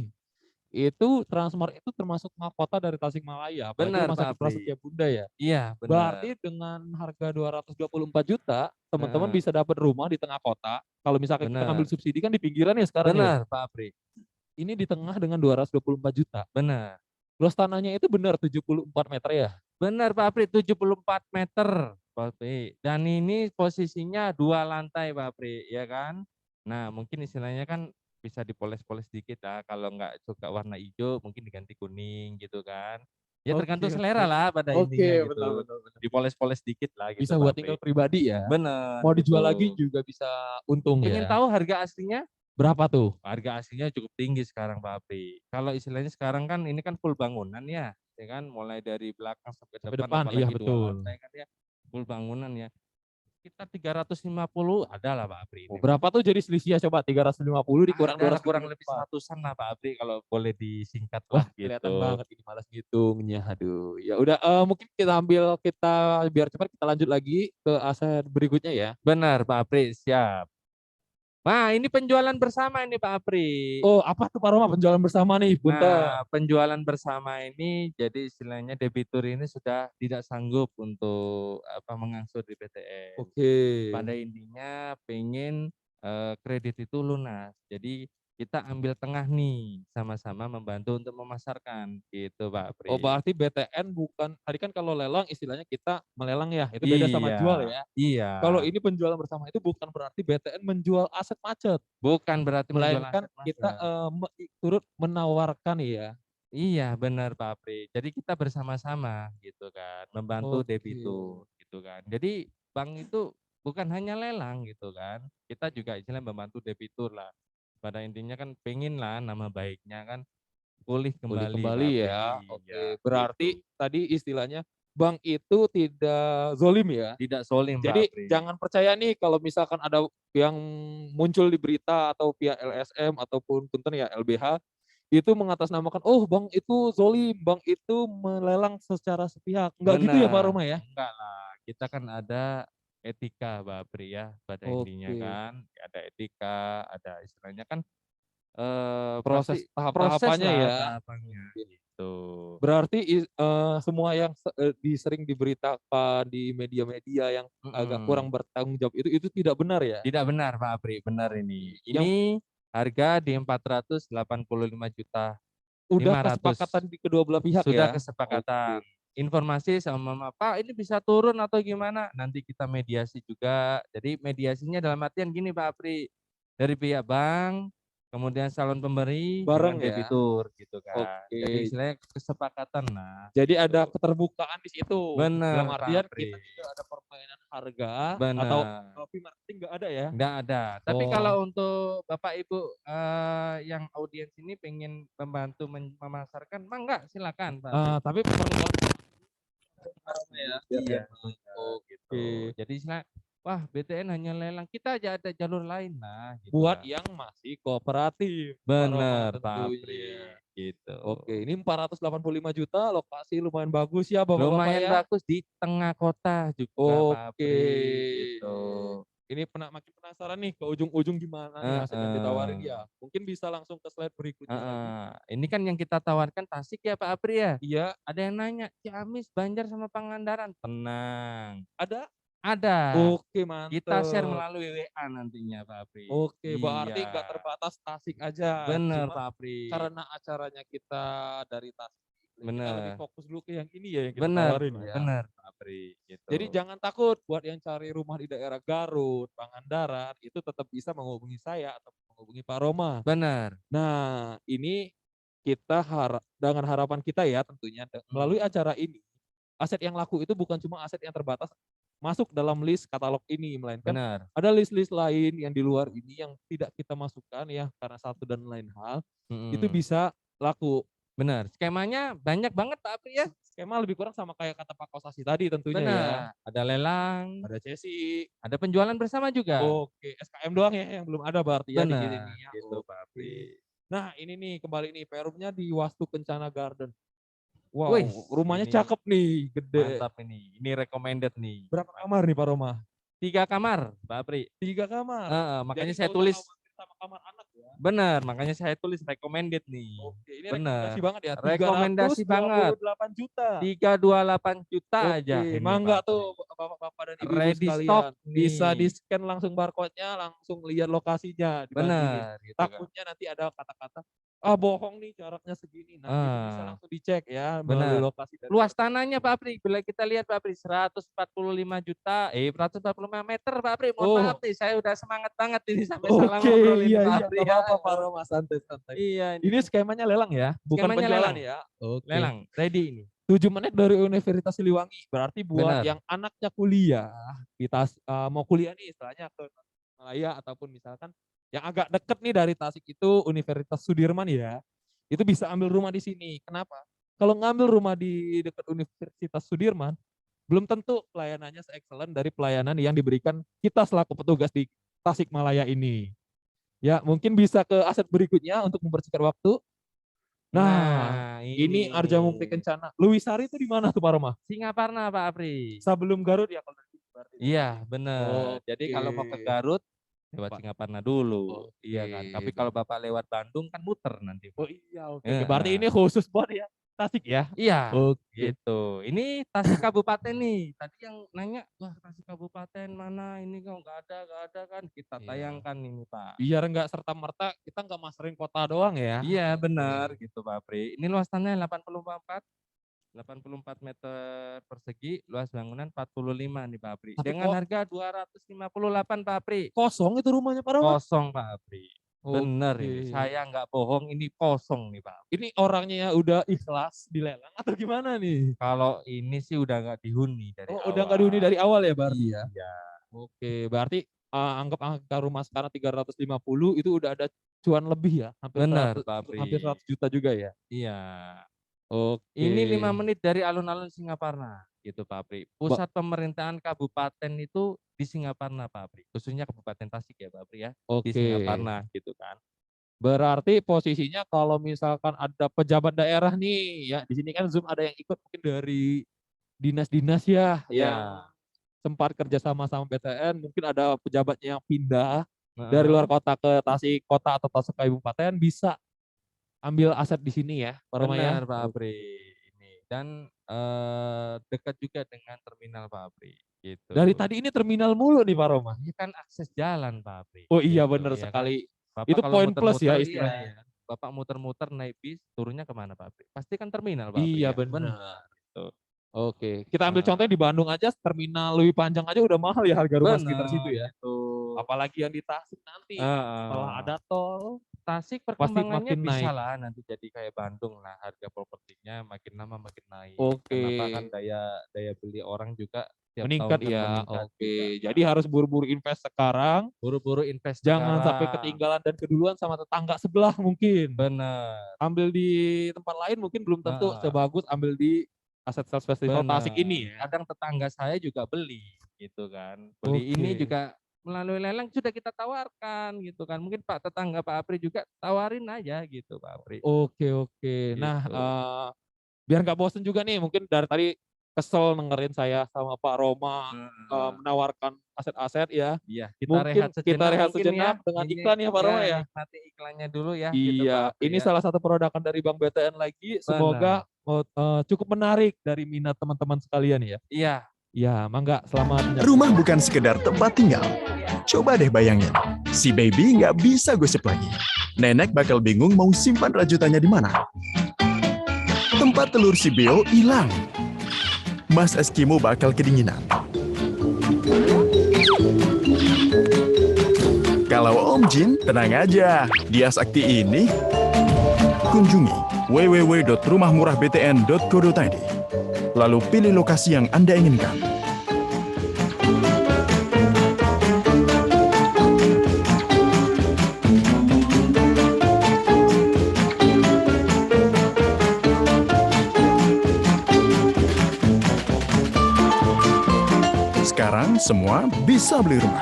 Itu Transmart itu termasuk tengah kota dari Tasikmalaya, apalagi Benar Rumah Pak Sakit Apri. Prasetya Bunda ya. Iya, benar. Berarti dengan harga 224 juta, teman-teman Heeh. bisa dapat rumah di tengah kota. Kalau misalkan kita ngambil Benar. subsidi kan di pinggiran ya sekarang ya. Benar Pak Apri. Ini di tengah dengan 224 juta. Benar. Luas tanahnya itu benar 74 meter ya. Benar Pak Apri, 74 meter Pak Apri. Dan ini posisinya 2 lantai Pak Apri, ya kan? Nah, mungkin istilahnya kan bisa dipoles-poles dikit lah. Kalau nggak suka warna hijau, mungkin diganti kuning gitu kan. Ya tergantung selera lah pada intinya gitu. betul. Dipoles-poles dikit lah gitu. Bisa Pak buat Apri. tinggal pribadi ya. Benar. Mau dijual gitu. lagi juga bisa untung Pengen ya. tahu harga aslinya? Berapa tuh? Harga aslinya cukup tinggi sekarang Pak Apri. Kalau istilahnya sekarang kan ini kan full bangunan ya kan mulai dari belakang sampai depan, iya apalagi 2 betul. lantai kan ya full bangunan ya. Sekitar 350 ada lah Pak Apri. Oh, berapa tuh jadi selisih ya coba 350 dikurang Ada 200 kurang lebih 100-an lah Pak Apri kalau boleh disingkat lah gitu. Kelihatan banget ini malas ngitungnya. Aduh. Ya udah mungkin kita biar cepat kita lanjut lagi ke aset berikutnya ya. Benar Pak Apri, siap. Nah, ini penjualan bersama ini Pak Apri. Oh, apa tuh Pak Roma penjualan bersama nih? Nah, penjualan bersama ini jadi istilahnya debitur ini sudah tidak sanggup untuk mengangsur di BTN. Oke. Pada intinya pengen kredit itu lunas. Jadi kita ambil tengah nih, sama-sama membantu untuk memasarkan gitu Pak Apri. Oh, berarti BTN bukan tadi kan kalau lelang istilahnya kita melelang ya, itu beda sama jual ya. Iya. Kalau ini penjualan bersama itu bukan berarti BTN menjual aset macet. Bukan berarti menjual Melainkan aset kita turut menawarkan ya. Iya benar Pak Apri. Jadi kita bersama-sama gitu kan, membantu Oke. debitur gitu kan. Jadi bank itu bukan hanya lelang gitu kan, kita juga istilahnya membantu debitur lah. Pada intinya kan pengen lah nama baiknya kan pulih kembali. Pak ya. Apri. Oke. Iya, Berarti gitu. tadi istilahnya bank itu tidak zolim ya. Tidak zolim Pak Jadi Apri. jangan percaya nih kalau misalkan ada yang muncul di berita atau pihak LSM ataupun punten ya LBH itu mengatasnamakan bank itu zolim, bank itu melelang secara sepihak. Enggak gitu ya Pak Roma ya? Enggak lah. Kita kan ada etika Pak Apri ya pada intinya kan. Ada etika, ada istilahnya kan Proses pasti tahap-tahapannya lah, ya. tahapannya gitu. Berarti semua yang sering diberitakan di media-media yang agak kurang bertanggung jawab itu tidak benar ya? Tidak benar Pak Apri, benar ini. Ini harga di 485 juta. Udah 500. kesepakatan di kedua belah pihak Sudah ya? kesepakatan. Informasi sama Pak ini bisa turun atau gimana? Nanti kita mediasi juga. Jadi mediasinya dalam artian gini Pak Apri. Dari pihak bank, kemudian salon pemberi, Bareng dengan ya? debitur gitu kan. Oke. Jadi istilahnya kesepakatan lah. Jadi ada keterbukaan di situ. Benar, Dalam Pak artian Apri. kita tidak ada permainan harga Benar. atau copy marketing nggak ada ya? Nggak ada. Tapi Oh. kalau untuk Bapak Ibu yang audiens ini pengen membantu memasarkan, mah enggak silakan Pak. Tapi perlu ya. Iya. Oh gitu. Jadi wah BTN hanya lelang, kita aja ada jalur lain lah. Gitu buat lah. yang masih kooperatif. Benar Pak Pak Roma Apri. tentunya. Gitu. Oke, ini 485 juta, lokasi lumayan bagus ya Bapak-Bapak Lumayan ya. bagus di tengah kota juga Pak Apri. Oke. Gitu. Ini makin penasaran nih ke ujung-ujung gimana nih aset yang ditawarin ya. Mungkin bisa langsung ke slide berikutnya. lagi. Ini kan yang kita tawarkan Tasik ya Pak Apri ya. Iya. Ada yang nanya Ciamis, Banjar sama Pangandaran. Tenang. Ada? Ada. Oke, mantap. Kita share melalui WA nantinya Pak Apri. Oke, berarti Iya. nggak terbatas Tasik aja. Bener Cuma Pak Apri. karena acaranya kita dari Tasik. Kita Bener. lebih fokus dulu ke yang ini ya yang kita Bener, tawarin ya. bener Pak Apri. Gitu. Jadi jangan takut buat yang cari rumah di daerah Garut, Pangandaran, itu tetap bisa menghubungi saya atau menghubungi Pak Roma. Benar. Nah, ini kita dengan harapan kita ya tentunya melalui acara ini, aset yang laku itu bukan cuma aset yang terbatas masuk dalam list katalog ini, melainkan Benar. ada list-list lain yang di luar ini yang tidak kita masukkan ya karena satu dan lain hal itu bisa laku. Benar. Skemanya banyak banget Pak Apri ya. Skema lebih kurang sama kayak kata Pak Kosasi tadi tentunya Benar. ya. Ada lelang, Ada sesi, ada penjualan bersama juga. oke, SKM doang ya yang belum ada berarti ya di Benar. sini ya. Gitu Pak Oke. Apri. Nah, ini nih kembali nih Perumnya di Wastu Kencana Garden. Wow, Wih, rumahnya ini cakep nih, gede. Mantap ini. Ini recommended nih. Berapa kamar nih Pak Roma? 3 kamar, Pak Apri. 3 kamar. Makanya Jadi saya nggak usah tulis khawatir sama kamar anak ya. benar, makanya saya tulis recommended nih. Oke, ini Benar. rekomendasi banget ya. Rekomendasi banget. 328 juta. 328 juta aja. Oke, ini, mangga Pak Apri. tuh Bapak-bapak dan Ibu-ibu Ready sekalian. stock Bisa nih. di-scan langsung barcode-nya, langsung lihat lokasinya dibandingin. Benar. Gitu, kan. Takutnya nanti ada kata-kata, bohong nih jaraknya segini. Nah, itu bisa langsung dicek ya melalui Benar. lokasi. Dan Luas tanahnya Pak Apri, bila kita lihat Pak Apri 145 juta, 145 meter Pak Apri. Mohon maaf nih, saya udah semangat banget ini sampai salah Oke, ngobrol ini iya, Pak iya, Apri. nggak apa-apa Pak Roma, santai-santai. Iya, Ini skemanya lelang ya, bukan Skemanya penjualan lelang. ya. Oke. Lelang, ready ini. 7 menit dari Universitas Siliwangi, berarti buat Benar. yang anaknya kuliah, mau kuliah nih istilahnya ke Tasikmalaya ataupun misalkan yang agak deket nih dari Tasik itu Universitas Sudirman ya, itu bisa ambil rumah di sini. Kenapa? Kalau ngambil rumah di dekat Universitas Sudirman, belum tentu pelayanannya se-excellent dari pelayanan yang diberikan kita selaku petugas di Tasikmalaya ini. Ya, mungkin bisa ke aset berikutnya untuk mempersingkat waktu. Nah, ini Arja Mukti Kencana. Lewisari itu di mana tuh Pak Roma? Singaparna Pak Apri. Sebelum Garut ya kalau berarti. Iya, benar. Jadi kalau mau ke Garut lewat Pak. Singaparna dulu. Iya kan. Tapi kalau Bapak lewat Bandung kan muter nanti. Oh iya, oke. Heeh. Berarti ini khusus buat ya Tasik ya? Iya. Oke. Gitu. Ini Tasik Kabupaten nih. Tadi yang nanya, wah Tasik Kabupaten mana ini kok nggak ada kan. Kita tayangkan ini Pak. Biar nggak serta-merta kita nggak masterin kota doang ya. Iya benar gitu Pak Apri. Ini luas tanahnya 84 meter persegi, luas bangunan 45 nih Pak Apri. Tapi Dengan kok- harga 258 Pak Apri. Kosong itu rumahnya Pak Roma? Kosong Pak Apri. Bener ini. Oke. Saya nggak bohong, ini kosong nih Pak. Ini orangnya udah ikhlas dilelang atau gimana nih? Kalau ini sih udah nggak dihuni dari awal. Udah nggak dihuni dari awal ya berarti ya? Iya. Oke, berarti anggap angka rumah sekarang 350 itu udah ada cuan lebih ya? Hampir Benar 100, Pak Apri. hampir 100 juta juga ya? Iya. Oke. Ini 5 menit dari alun-alun Singaparna gitu Pak Apri. Pusat pemerintahan kabupaten itu di Singaparna Pak Apri. Khususnya Kabupaten Tasik ya Pak Apri ya. Oke. Di Singaparna gitu kan. Berarti posisinya kalau misalkan ada pejabat daerah nih, ya di sini kan Zoom ada yang ikut mungkin dari dinas-dinas ya, yang sempat kerja sama BTN, mungkin ada pejabatnya yang pindah dari luar kota ke Tasik kota atau Tasik Kabupaten bisa ambil aset di sini ya, Pak Roma ya. Benar Pak Apri. Ini dan dekat juga dengan terminal Pak Apri. Gitu. Dari tadi ini terminal mulu nih Pak Roma. Ini kan akses jalan Pak Apri. Oh iya Gitu, benar ya sekali. Kan? Bapak Itu kalau poin plus ya muter-muter, istilahnya. iya. Bapak muter-muter naik bis, turunnya kemana Pak Apri? Pasti kan terminal Pak Apri. Iya ya? benar. Gitu. Oke, kita ambil contohnya di Bandung aja, terminal lebih panjang aja udah mahal ya harga rumah sekitar Benar, situ ya. gitu. Apalagi yang di Tasik nanti, setelah ada tol, Tasik pasti perkembangannya makin bisa naik. lah nanti jadi kayak Bandung lah, harga propertinya makin lama makin naik. Oke. Kenapa kan daya beli orang juga tiap Meningkat tahun kan ya. meningkat Oke, juga. jadi harus buru-buru invest sekarang. Buru-buru invest Jangan sekarang. sampai ketinggalan dan keduluan sama tetangga sebelah mungkin. Benar. Ambil di tempat lain mungkin belum tentu Nah. sebagus ambil di Aset Sales Festival Benar. Tasik ini ya. Kadang tetangga saya juga beli gitu kan. Beli ini Oke. juga melalui lelang sudah kita tawarkan gitu kan. Mungkin Pak tetangga Pak Apri juga tawarin aja gitu Pak Apri. Oke. Nah, Gitu. biar nggak bosen juga nih, mungkin dari tadi kesel dengerin saya sama Pak Roma menawarkan aset-aset ya. Iya, kita Mungkin rehat sejenak. kita rehat mungkin sejenak dengan Ini, iklan ya Pak Roma ya. Nikmati iklannya dulu ya. gitu, Iya, Pak Apri ini ya. salah satu produkan dari Bank BTN lagi. Semoga cukup menarik dari minat teman-teman sekalian ya. Iya. Ya, mangga selamat. Rumah bukan sekedar tempat tinggal. Coba deh bayangin, si baby nggak bisa gosip lagi. Nenek bakal bingung mau simpan rajutannya di mana. Tempat telur si Beo hilang. Mas Eskimo bakal kedinginan. Kalau Om Jin, tenang aja. Dia sakti ini. Kunjungi www.rumahmurahbtn.co.id. Lalu pilih lokasi yang Anda inginkan. semua bisa beli rumah.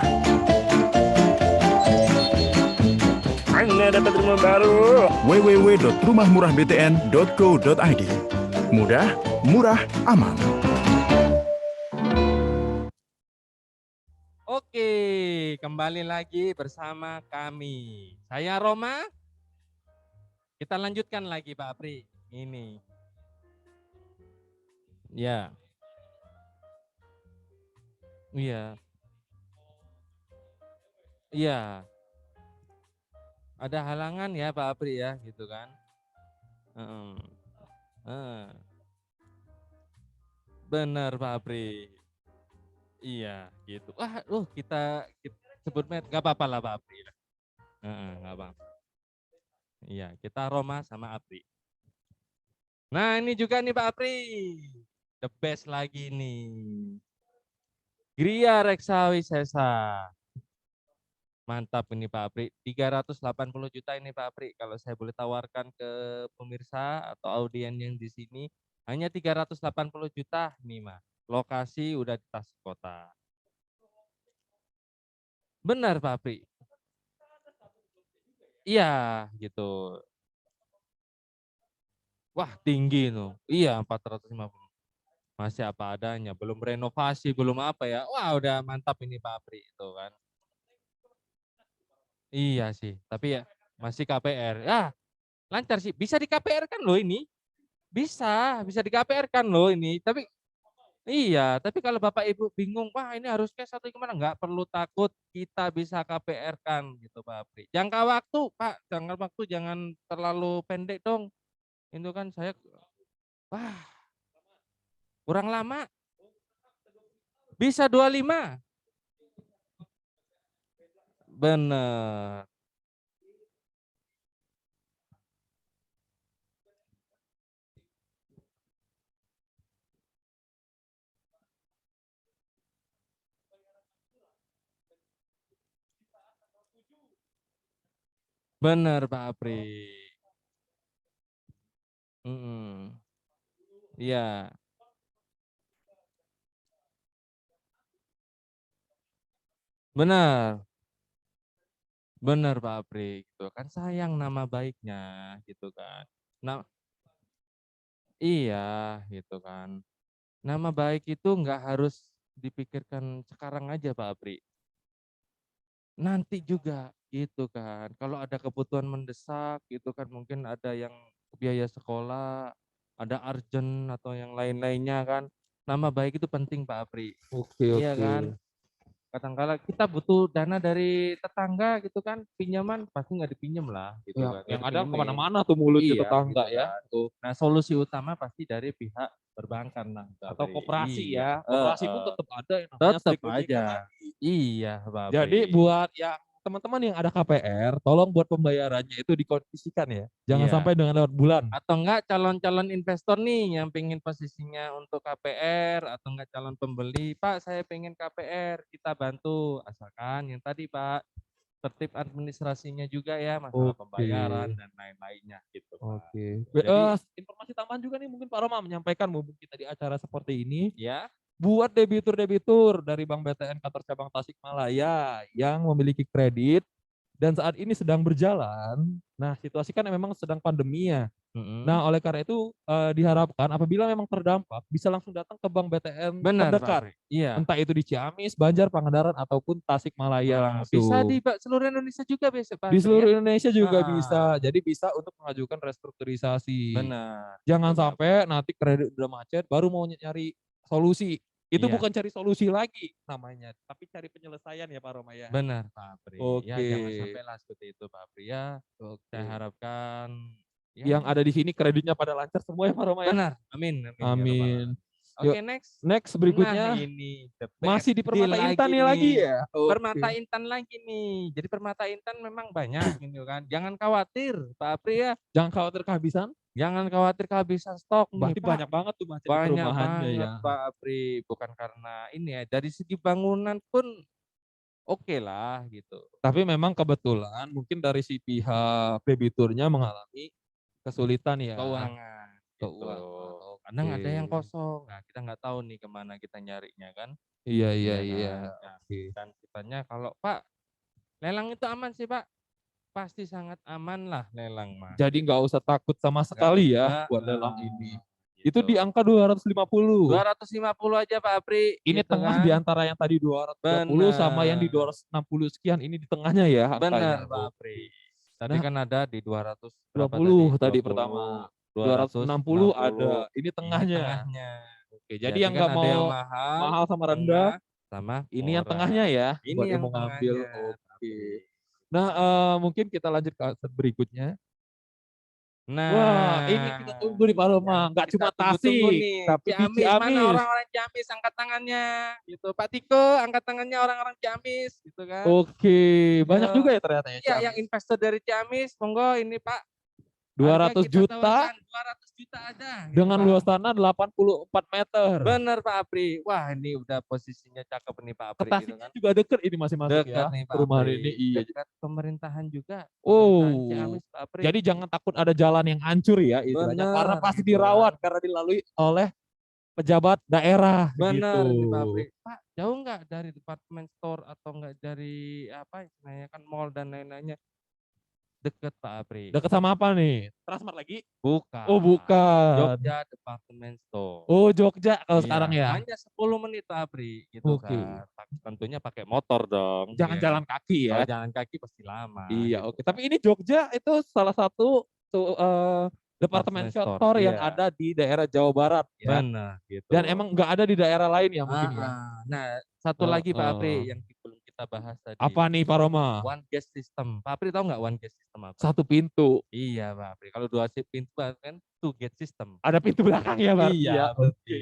Anda dapat rumah baru. www.rumahmurahbtn.co.id. Mudah, murah, aman. Oke, kembali lagi bersama kami. Saya Roma. Kita lanjutkan lagi Pak Apri. Ini. Ya. Iya. Iya. Ada halangan ya Pak Apri ya, gitu kan. Benar Pak Apri. Iya, gitu. Wah, kita sebut gak apa-apa lah Pak Apri. Gak apa. Iya, kita Roma sama Apri. Nah, ini juga nih Pak Apri. The best lagi nih. Gria Reksa Wisesa. Mantap ini Pak Apri. 380 juta ini Pak Apri. Kalau saya boleh tawarkan ke pemirsa atau audien yang di sini, hanya 380 juta nih Mas. Lokasi udah di Tasik Kota. Benar Pak Apri. Iya, gitu. Wah, tinggi tuh. Iya, 450. Masih apa adanya, belum renovasi, belum apa ya. Wah, udah mantap ini Pak Apri itu kan. Iya sih, tapi ya masih KPR. Ya, lancar sih. Bisa di KPR kan loh ini. Bisa di KPR kan loh ini. Tapi iya, tapi kalau Bapak Ibu bingung, wah ini harus cash atau gimana? Nggak perlu takut, kita bisa KPR kan gitu Pak Apri. Jangka waktu Pak, jangka waktu jangan terlalu pendek dong. Itu kan saya, wah kurang lama. Bisa 25. Bener. Bener Pak Apri. Iya. Benar. Benar Pak Apri, gitu kan sayang nama baiknya gitu kan. Nah, iya gitu kan. Nama baik itu nggak harus dipikirkan sekarang aja Pak Apri. Nanti juga gitu kan. Kalau ada kebutuhan mendesak gitu kan, mungkin ada yang biaya sekolah, ada urgent atau yang lain-lainnya kan. Nama baik itu penting Pak Apri. Oke, Iya kan. Kadang-kala kita butuh dana dari tetangga gitu kan, pinjaman pasti nggak dipinjam lah gitu Ya, kan. yang Nggak ada dipinjemin. kemana-mana tuh mulutnya Iya, tetangga gitu ya. kan. Nah, solusi utama pasti dari pihak perbankan lah. Pak Atau Apri. koperasi Iya. ya. Koperasi pun tetap ada yang namanya Tetap stake OJK aja. tadi. Iya, Pak Jadi Apri. buat yang teman-teman yang ada KPR, tolong buat pembayarannya itu dikondisikan ya. Jangan Iya. sampai dengan lewat bulan. Atau enggak calon-calon investor nih yang pengen posisinya untuk KPR atau enggak calon pembeli, Pak saya pengen KPR, kita bantu. Asalkan yang tadi Pak, tertib administrasinya juga ya, masalah pembayaran dan lain-lainnya gitu Pak. Oke. Jadi, Informasi tambahan juga nih mungkin Pak Roma menyampaikan mumpung kita di acara seperti ini. ya. Buat debitur-debitur dari Bank BTN Kantor Cabang Tasikmalaya yang memiliki kredit dan saat ini sedang berjalan. Nah, situasi kan memang sedang pandemi ya. Nah, oleh karena itu diharapkan apabila memang terdampak bisa langsung datang ke Bank BTN Benar, terdekat. Pak. Iya. Entah itu di Ciamis, Banjar, Pangandaran ataupun Tasikmalaya langsung. Bisa di seluruh Indonesia juga bisa Pak. Di seluruh ya? Indonesia juga bisa. Jadi bisa untuk mengajukan restrukturisasi. Benar. Jangan sampai nanti kredit udah macet baru mau nyari solusi. Itu Iya. bukan cari solusi lagi namanya, tapi cari penyelesaian ya Pak Roma ya. Benar Pak Apri. Oke. Ya jangan sampai lah seperti itu Pak Apri ya. Saya harapkan yang ada di sini kreditnya pada lancar semua ya Pak Roma ya. Benar. Amin. Amin. Oke, Yuk, next. Next berikutnya. Nah, ini the best masih di Permata deal Intan nih lagi ya. Permata Intan lagi nih. Jadi Permata Intan memang banyak gitu kan. Jangan khawatir Pak Apri ya. Jangan khawatir kehabisan. Jangan khawatir kehabisan stok nih, Berarti Pak. banyak banget tuh macet Banyak perumahannya banget ya. Pak Apri. Bukan karena ini ya. Dari segi bangunan pun oke lah gitu. Tapi memang kebetulan mungkin dari si pihak debiturnya mengalami kesulitan ya. Keuangan. Gitu. Keuangan. Kadang ada yang kosong. Nah, kita nggak tahu nih kemana kita nyarinya kan. Iya Iya iya. kan? Nah, dan sifatnya kalau Pak, lelang itu aman sih Pak. Pasti sangat aman lah lelang mah. Jadi nggak usah takut sama sekali ya buat lelang ini. Itu di angka 250. 250 aja Pak Apri. Ini gitu tengah kan. di antara yang tadi 230 sama yang di 260 sekian. Ini di tengahnya ya Benar angkanya. Pak Apri. Tadi Nah, kan ada di 200 20 tadi 20, pertama. 260 260 ada. Ini tengahnya. Oke, jadi yang kan nggak ada yang mau mahal, mahal sama rendah, sama ini yang murah. tengahnya ya, Ini buat yang yang mau ngambil. tengahnya, Oke. Nah, mungkin kita lanjut ke aset berikutnya. Nah, Wah, ini kita tunggu di Paloma. Nggak cuma tunggu Tasik, nih. tapi di Ciamis, mana Ciamis. orang-orang Ciamis angkat tangannya gitu. Pak Tiko angkat tangannya orang-orang Ciamis gitu kan. Oke, banyak Yo. juga ya ternyata ya. Iya, Ciamis. yang investor dari Ciamis, monggo ini Pak. 200 Harga kita juta tawarkan 200 juta ada. gitu, dengan Pak. luas tanah 84 meter. Bener Pak Apri. Wah, ini udah posisinya cakep nih Pak Apri. Ke Tasiknya juga deket ini masih masuk Dekat ya. nih Pak Perumahan Apri. ini iya. Dekat pemerintahan juga. Oh, Pemerintahan Ciamis, Pak Apri. jadi jangan takut ada jalan yang hancur ya istilahnya. Bener, Karena pasti gitu dirawat karena dilalui oleh pejabat daerah. Bener gitu. nih Pak Apri. Pak, jauh nggak dari department store atau nggak dari apa istilahnya kan mall dan lain-lainnya? Deket Pak Apri. Deket sama apa nih? Transmart lagi? Bukan. Oh bukan. Jogja Department Store. Oh Jogja kalau Iya, sekarang ya. Hanya 10 menit Pak Apri gitu Oke. kan. Tentunya pakai motor dong. Jangan iya. jalan kaki ya. Kalau jalan kaki pasti lama. Iya gitu. oke. Tapi ini Jogja itu salah satu departemen Department store, store yang iya. ada di daerah Jawa Barat ya. Benar gitu. Dan emang nggak ada di daerah lain ya mungkin ya. Nah, satu lagi Pak Apri yang belum kita bahas tadi. Apa nih Pak Roma? One gate system. Pak Apri tahu nggak one gate system apa? Satu pintu. Iya Pak Apri. Kalau dua pintu kan two gate system. Ada pintu belakang ya Pak? Iya. Oke.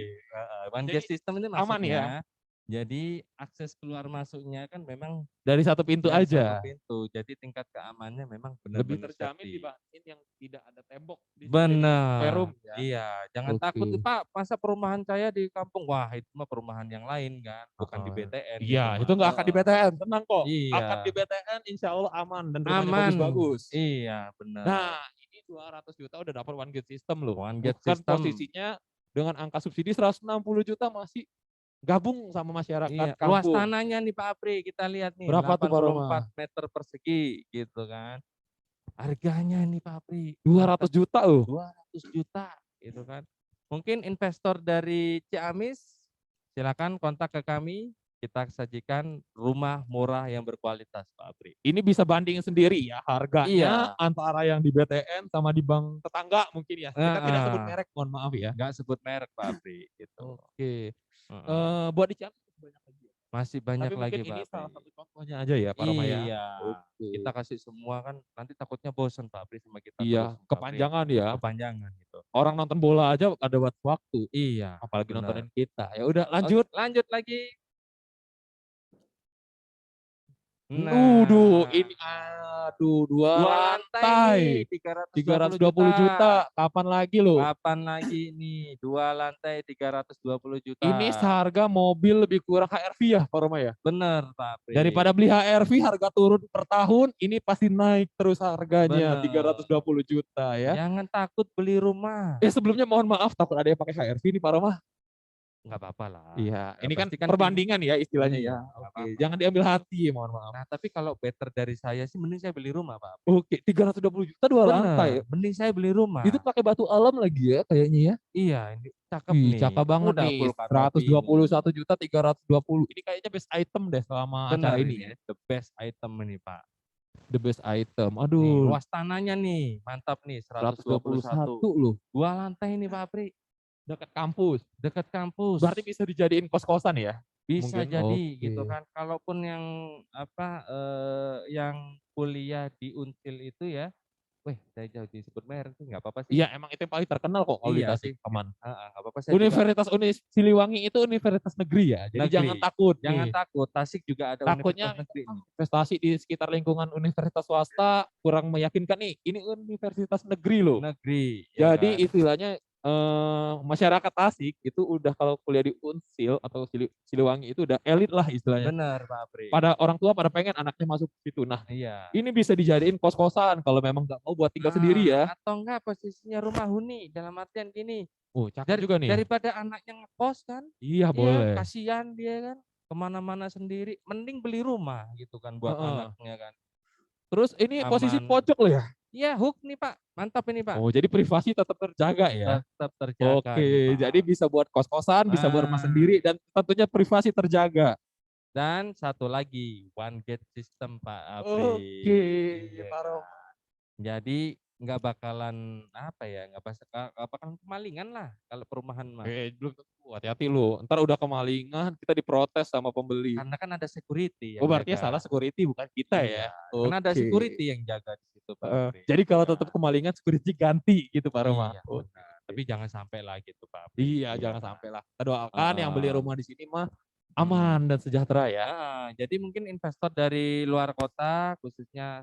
One Jadi, gate system ini aman maksudnya. ya? Jadi akses keluar masuknya kan memang Dari satu pintu dari aja. satu pintu. Jadi tingkat keamannya memang Lebih benar-benar terjamin safety. dibanding yang tidak ada tembok di Benar. perum ya. Iya, jangan Oke. takut Pak. Masa perumahan saya di kampung, wah itu mah perumahan yang lain kan, bukan di BTN. Iya, gitu, itu Pak. nggak akan di BTN, tenang kok. Iya. Akan di BTN insya Allah aman dan rumahnya Aman. bagus-bagus. Iya, benar. Nah, ini 200 juta udah dapat one gate system loh. One gate Bukan system. posisinya dengan angka subsidi 160 juta masih gabung sama masyarakat Iya. Luas kampung. tanahnya nih Pak Apri, kita lihat nih. Berapa tuh, Pak Roma? 84 meter persegi gitu kan. Harganya nih Pak Apri. 200 juta loh. 200 juta gitu kan. Mungkin investor dari Ciamis silakan kontak ke kami. Kita sajikan rumah murah yang berkualitas Pak Apri. Ini bisa banding sendiri ya harganya Iya. antara yang di BTN sama di bank tetangga mungkin ya. Kita tidak sebut merek, mohon maaf ya. Nggak sebut merek Pak Apri gitu. Oke. Buat di Ciamis banyak lagi ya? Masih banyak Tapi lagi mungkin ini Pak salah Apri. satu contohnya aja ya Pak Roma ya. Iya. Oke. Kita kasih semua kan nanti takutnya bosen Pak Apri sama kita. Iya, terus, Pak Apri. kepanjangan ya. Kepanjangan gitu. Orang nonton bola aja ada waktu. Iya. Apalagi benar. nontonin kita. Ya udah Oke, lanjut. lanjut lagi. Ini aduh dua lantai. nih, 320 juta. Kapan lagi lo? Kapan lagi nih? 2 lantai 320 juta. Ini seharga mobil lebih kurang HRV ya Pak Roma ya? Bener Pak Apri. Daripada beli HRV harga turun per tahun, ini pasti naik terus harganya. Bener. 320 juta ya. Jangan takut beli rumah. Sebelumnya mohon maaf takut ada yang pakai HRV nih Pak Roma. Nggak apa-apa lah. Iya, Ya, ini kan pasti perbandingan ya istilahnya Iya, ya. nggak Oke, apa-apa. jangan diambil hati, mohon maaf. Nah, tapi kalau better dari saya sih mending saya beli rumah, Pak. Oke, 320 juta dua Bener, lantai. mending saya beli rumah. Itu pakai batu alam lagi ya kayaknya ya. Iya, ini cakep Ih, nih. cakep banget Udah nih. full canopy 121 juta 320. Ini kayaknya best item deh selama Bener acara ini. ini, the best item ini, Pak. The best item. Nih, Aduh, luas tanahnya nih, mantap nih, 121. 121 loh. 2 lantai nih, Pak Apri. Dekat kampus. Dekat kampus. Berarti bisa dijadiin kos-kosan ya? Bisa mungkin? jadi Oke. gitu kan. Kalaupun yang apa yang kuliah di Unsil itu ya, saya jauh disebut merek sih nggak apa-apa sih. Iya, emang itu yang paling terkenal kok kalau Iya dikasih sih. aman. Nggak apa-apa. Saya juga- Universitas Siliwangi itu universitas negeri ya. Jadi Negeri. jangan takut. Jangan nih. takut. Tasik juga ada Takutnya universitas negeri nih. investasi di sekitar lingkungan universitas swasta kurang meyakinkan nih. Ini universitas negeri loh. Negeri. ya Jadi kan? istilahnya masyarakat Tasik itu udah kalau kuliah di Unsil atau Siliwangi itu udah elit lah istilahnya. Benar Pak Apri. Pada orang tua pada pengen anaknya masuk ke situ. Nah, Iya. ini bisa dijadiin kos-kosan kalau memang nggak mau buat tinggal sendiri ya. Atau enggak posisinya rumah huni dalam artian gini. Oh, cakep juga nih. Ya. Daripada anaknya ngekos kan. Iya, boleh. Kasihan dia kan kemana-mana sendiri. Mending beli rumah gitu kan buat anaknya kan. Terus ini Aman. posisi pojok loh ya? Iya, hook nih Pak. Mantap ini Pak. Oh, jadi privasi tetap terjaga ya? Tetap terjaga. Oke, jadi bisa buat kos-kosan, bisa buat rumah sendiri, dan tentunya privasi terjaga. Dan satu lagi, one gate system Pak Apri. Oke, Pak Rom. Jadi nggak bakalan apa ya, nggak bakalan kemalingan lah kalau perumahan mah. Belum tentu, hati-hati lu. Ntar udah kemalingan, kita diprotes sama pembeli. Karena kan ada security. Oh, berarti salah security bukan kita ya? Karena ada security yang jaga di situ Pak Apri. Jadi kalau tetap kemalingan, security ganti gitu Pak Roma. Iya, tapi jangan sampai lah gitu Pak Apri. Iya, jangan sampai lah. Kita doakan yang beli rumah di sini mah aman dan sejahtera ya. Jadi mungkin investor dari luar kota, khususnya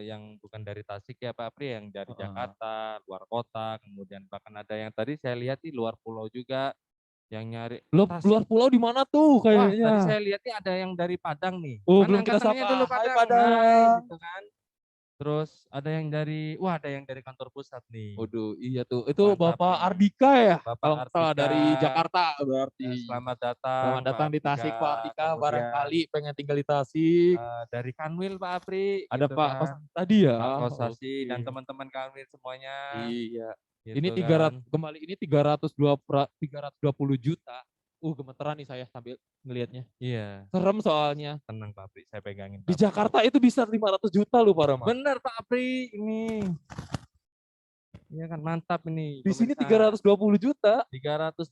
yang bukan dari Tasik ya Pak Apri, yang dari Jakarta, luar kota, kemudian bahkan ada yang tadi saya lihat di luar pulau juga yang nyari. Luar pulau di mana tuh kayaknya? Wah, tadi saya lihat nih ada yang dari Padang nih. Oh, Mana belum kita angkatannya sapa. dulu Hai Padang. Padang. Hai, gitu kan. Terus ada yang dari, ada yang dari kantor pusat nih. Waduh, iya tuh. Itu Bapak Ardika ya? Kalau nggak salah dari Jakarta berarti. Selamat datang. Selamat datang di Tasik Pak Ardika. Barangkali pengen tinggal di Tasik. Dari Kanwil Pak Apri. Ada gitu Pak kan. Kos tadi ya? Pak Kosasi dan teman-teman Kanwil semuanya. Iya. Gitu Ini 300 kembali ini 320 juta. Gemeteran nih saya sambil ngelihatnya. Iya. Serem soalnya. Tenang Pak Apri, saya pegangin. Di Jakarta itu bisa 500 juta loh Pak Roma. Bener Pak Apri ini. Iya kan mantap ini. Di sini 320 juta. 320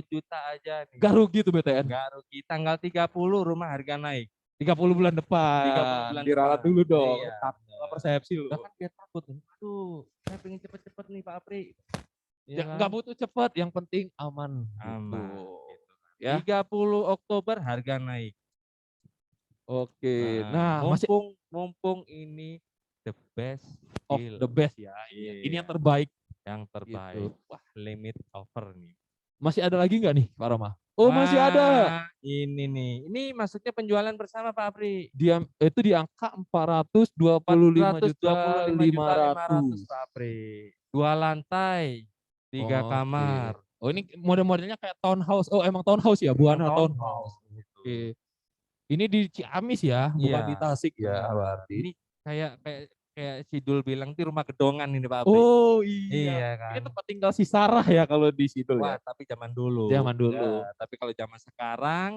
juta aja nih. Gak rugi tuh BTN. Gak rugi. Tanggal 30 rumah harga naik. 30 bulan depan. 30 bulan Diralat depan. dulu dong. Iya. Persepsi loh. Bahkan biar takut. Aduh, saya pengen cepet-cepet nih Pak Apri. Ya, nggak butuh cepat, yang penting aman. Aman. Gitu. Ya. 30 Oktober harga naik. Oke. Nah, mumpung ini the best of deal. the best ya. Iya. Ini yang terbaik. Yang terbaik. Gitu. Wah, limit offer nih. Masih ada lagi nggak nih Pak Roma? Oh, masih ada. Ini nih. Ini maksudnya penjualan bersama Pak Apri. Dia itu di angka 425 juta 500 Pak Apri. 2 lantai, 3 kamar. Oh, ini model-modelnya kayak townhouse. Oh, emang townhouse ya, Buana townhouse. Oke. Ini di Ciamis ya, bukan di Tasik ya, berarti. Ini kayak Sidul bilang di rumah gedongan ini Pak Apri. Oh iya. Iya kan. Ini tempat tinggal si Sarah ya kalau di situ ya. Tapi zaman dulu. Zaman dulu. Ya, tapi kalau zaman sekarang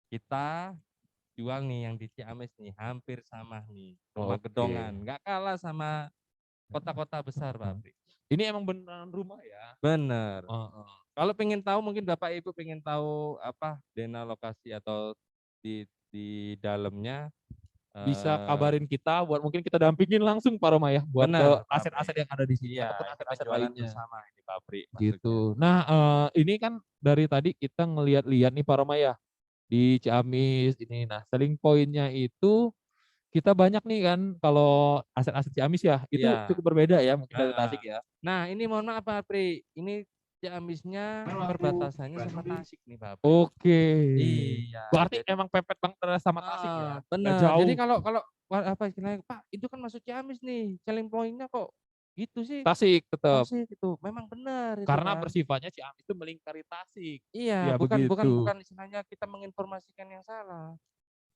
kita jual nih yang di Ciamis nih hampir sama nih. Rumah gedongan. Nggak kalah sama kota-kota besar Pak Apri. Ini emang beneran rumah ya? Bener. Kalau pengen tahu mungkin Bapak Ibu pengen tahu apa dena lokasi atau di dalamnya bisa kabarin kita buat mungkin kita dampingin langsung Pak Roma ya buat aset-aset yang ada di sini ataupun aset-aset lainnya bersama di pabrik gitu. Nah, ini kan dari tadi kita ngelihat-lihat nih Pak Roma ya di Ciamis ini. Nah, selling pointnya itu kita banyak nih kan kalau aset-aset Ciamis ya itu cukup berbeda ya mungkin dari Tasik ya. Nah, ini mohon maaf Pak Apri, ini Ciamisnya perbatasannya sama Tasik nih Pak Apri. Oke. Iya. Berarti emang pepet banget sama Tasik ya. Benar. Jauh. Jadi kalau apa istilahnya Pak, itu kan masuk Ciamis nih, selling point-nya kok gitu sih. Tasik tetap. Tasik itu memang benar. Karena kan. bersifatnya Ciamis itu melingkari Tasik. Iya, ya, bukan istilahnya kita menginformasikan yang salah.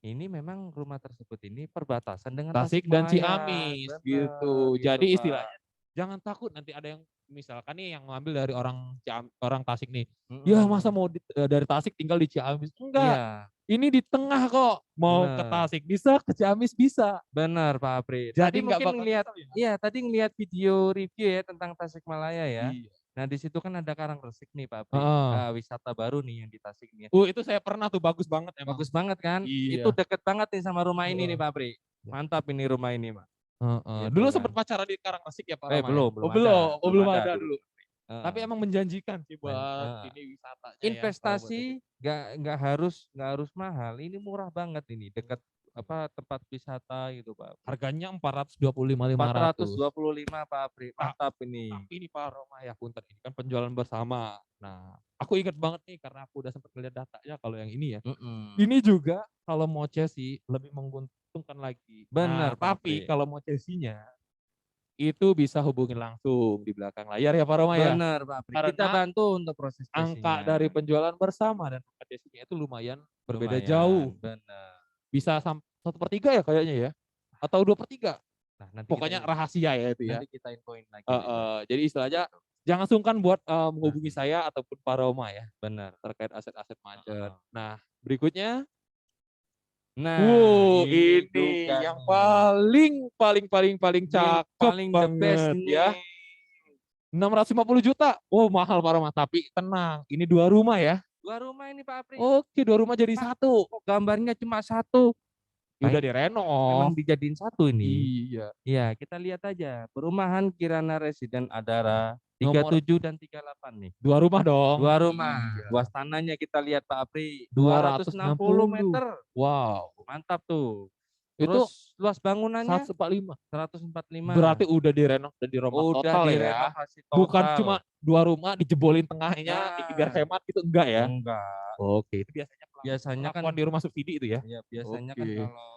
Ini memang rumah tersebut ini perbatasan dengan Tasik dan Ciamis gitu. Jadi Pak. istilahnya jangan takut nanti ada yang misalkan nih yang ngambil dari orang Tasik nih. Ya masa mau dari Tasik tinggal di Ciamis? Enggak. Iya. Ini di tengah kok. Mau ke Tasik bisa, ke Ciamis bisa. Benar Pak Apri. Jadi tadi mungkin ngelihat tadi ngelihat video review ya tentang Tasikmalaya ya. Iya. Nah, di situ kan ada Karangresik nih Pak Apri. Wisata baru nih yang di Tasik nih. Itu saya pernah tuh, bagus banget emang. Bagus banget kan? Iya. Itu deket banget nih sama rumah ini nih Pak Apri. Mantap ini rumah ini, Pak. Dulu sempat pacaran di Karangresik ya Pak Rama? Belum ada dulu. Tapi emang menjanjikan sih buat ini wisatanya. Investasi nggak harus mahal. Ini murah banget ini, dekat tempat wisata gitu Pak. Harganya 425.500. 425 Pak Apri. Mantap ini. Tapi ini Pak Roma ya punten, ini kan penjualan bersama. Nah, aku ingat banget nih karena aku udah sempat lihat datanya kalau yang ini ya. Ini juga kalau mau Chelsea lebih menguntungkan lagi. Benar, Nah, Pak tapi Apri. kalau mau Chelsea-nya itu bisa hubungin langsung di belakang layar ya Pak Roma ya. Benar Pak Apri. Karena Kita bantu untuk proses angka Chelsea-nya. dari penjualan bersama dan angka Chelsea-nya itu lumayan berbeda Lumayan, jauh. Benar. Bisa sampai 1/3 ya kayaknya ya. Atau 2/3. Nah, nanti Pokoknya rahasia ya itu ya. Nanti kita infoin lagi. Jadi istilahnya jangan sungkan buat menghubungi saya ataupun Pak Roma ya. Benar. Terkait aset-aset macet. Nah, berikutnya. Nah, Wow, ini juga yang nih. paling cakep paling the best banget nih. ya. 650 juta. Oh, mahal Pak Roma, tapi tenang, ini 2 rumah ya. 2 rumah ini Pak Apri. Oke, 2 rumah jadi 1. Gambarnya cuma 1. Ya udah direnov. Memang dijadiin 1 ini. Iya. Iya, kita lihat aja. Perumahan Kirana Residen Adara Nomor 37 dan 38 nih. 2 rumah dong. 2 rumah. Iya. Luas tanahnya kita lihat Pak Apri. 260 meter. Wow. Mantap tuh. Itu Terus luas bangunannya 145. 145. Berarti udah direnov dan dirombak Udah total ya. direnovasi total. Bukan cuma 2 rumah dijebolin tengahnya biar hemat gitu, enggak ya? Enggak. Oke, itu Biasanya kan di rumah subsidi itu ya. Iya, biasanya kan Oke. kalau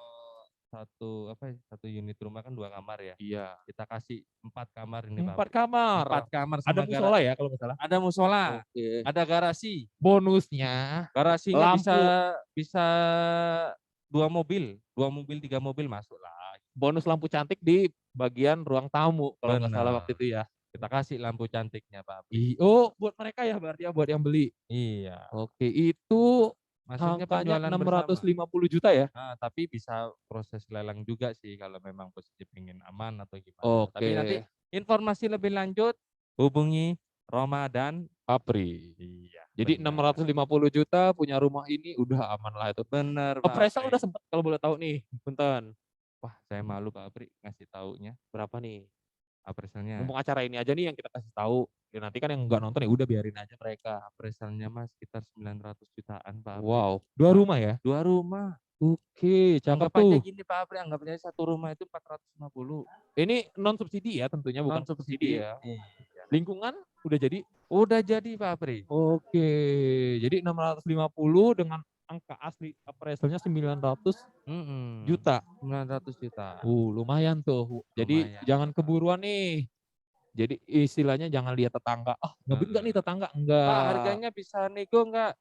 satu unit rumah kan 2 kamar ya. Iya. Kita kasih 4 kamar ini Pak 4 kamar. 4 kamar Ada sama musola ya kalau nggak salah. Ada musola. Oke. Ada garasi. Bonusnya Garasinya lampu. bisa 2 mobil, 3 mobil masuk lah. Bonus lampu cantik di bagian ruang tamu kalau nggak salah Benar. waktu itu ya. Kita kasih lampu cantiknya Pak. Oh, buat mereka ya berarti ya, buat yang beli. Iya. Oke, itu Maksudnya angkanya penjualan 650 juta ya. Nah, tapi bisa proses lelang juga sih kalau memang posisi pengen aman atau gimana. Oke. Tapi nanti informasi lebih lanjut hubungi Roma dan Apri. Iya. Jadi 650 juta punya rumah ini udah aman lah itu. Bener Pak. Appraisal Apri. udah sempat kalau boleh tahu nih, punten. Wah, saya malu Pak Apri ngasih taunya. Berapa nih? Appraisalnya. Mumpung acara ini aja nih yang kita kasih tahu. Ya nanti kan yang nggak nonton ya udah biarin aja mereka. Appraisalnya Mas sekitar 900 jutaan Pak Apri. Wow, 2 rumah ya? 2 rumah. Oke, cakep Anggap aja tuh. gini Pak Apri, anggap aja 1 rumah itu 450. Ini non subsidi ya tentunya, bukan Non subsidi ya. Iya. Lingkungan udah jadi? Udah jadi Pak Apri. Oke, jadi 650 dengan angka asli appraisalnya 900 juta. 900 juta. Lumayan tuh. Jadi Lumayan. jangan keburuan nih. Jadi istilahnya jangan lihat tetangga. Ngebut nggak nih tetangga? Enggak. Pak, harganya bisa nego enggak?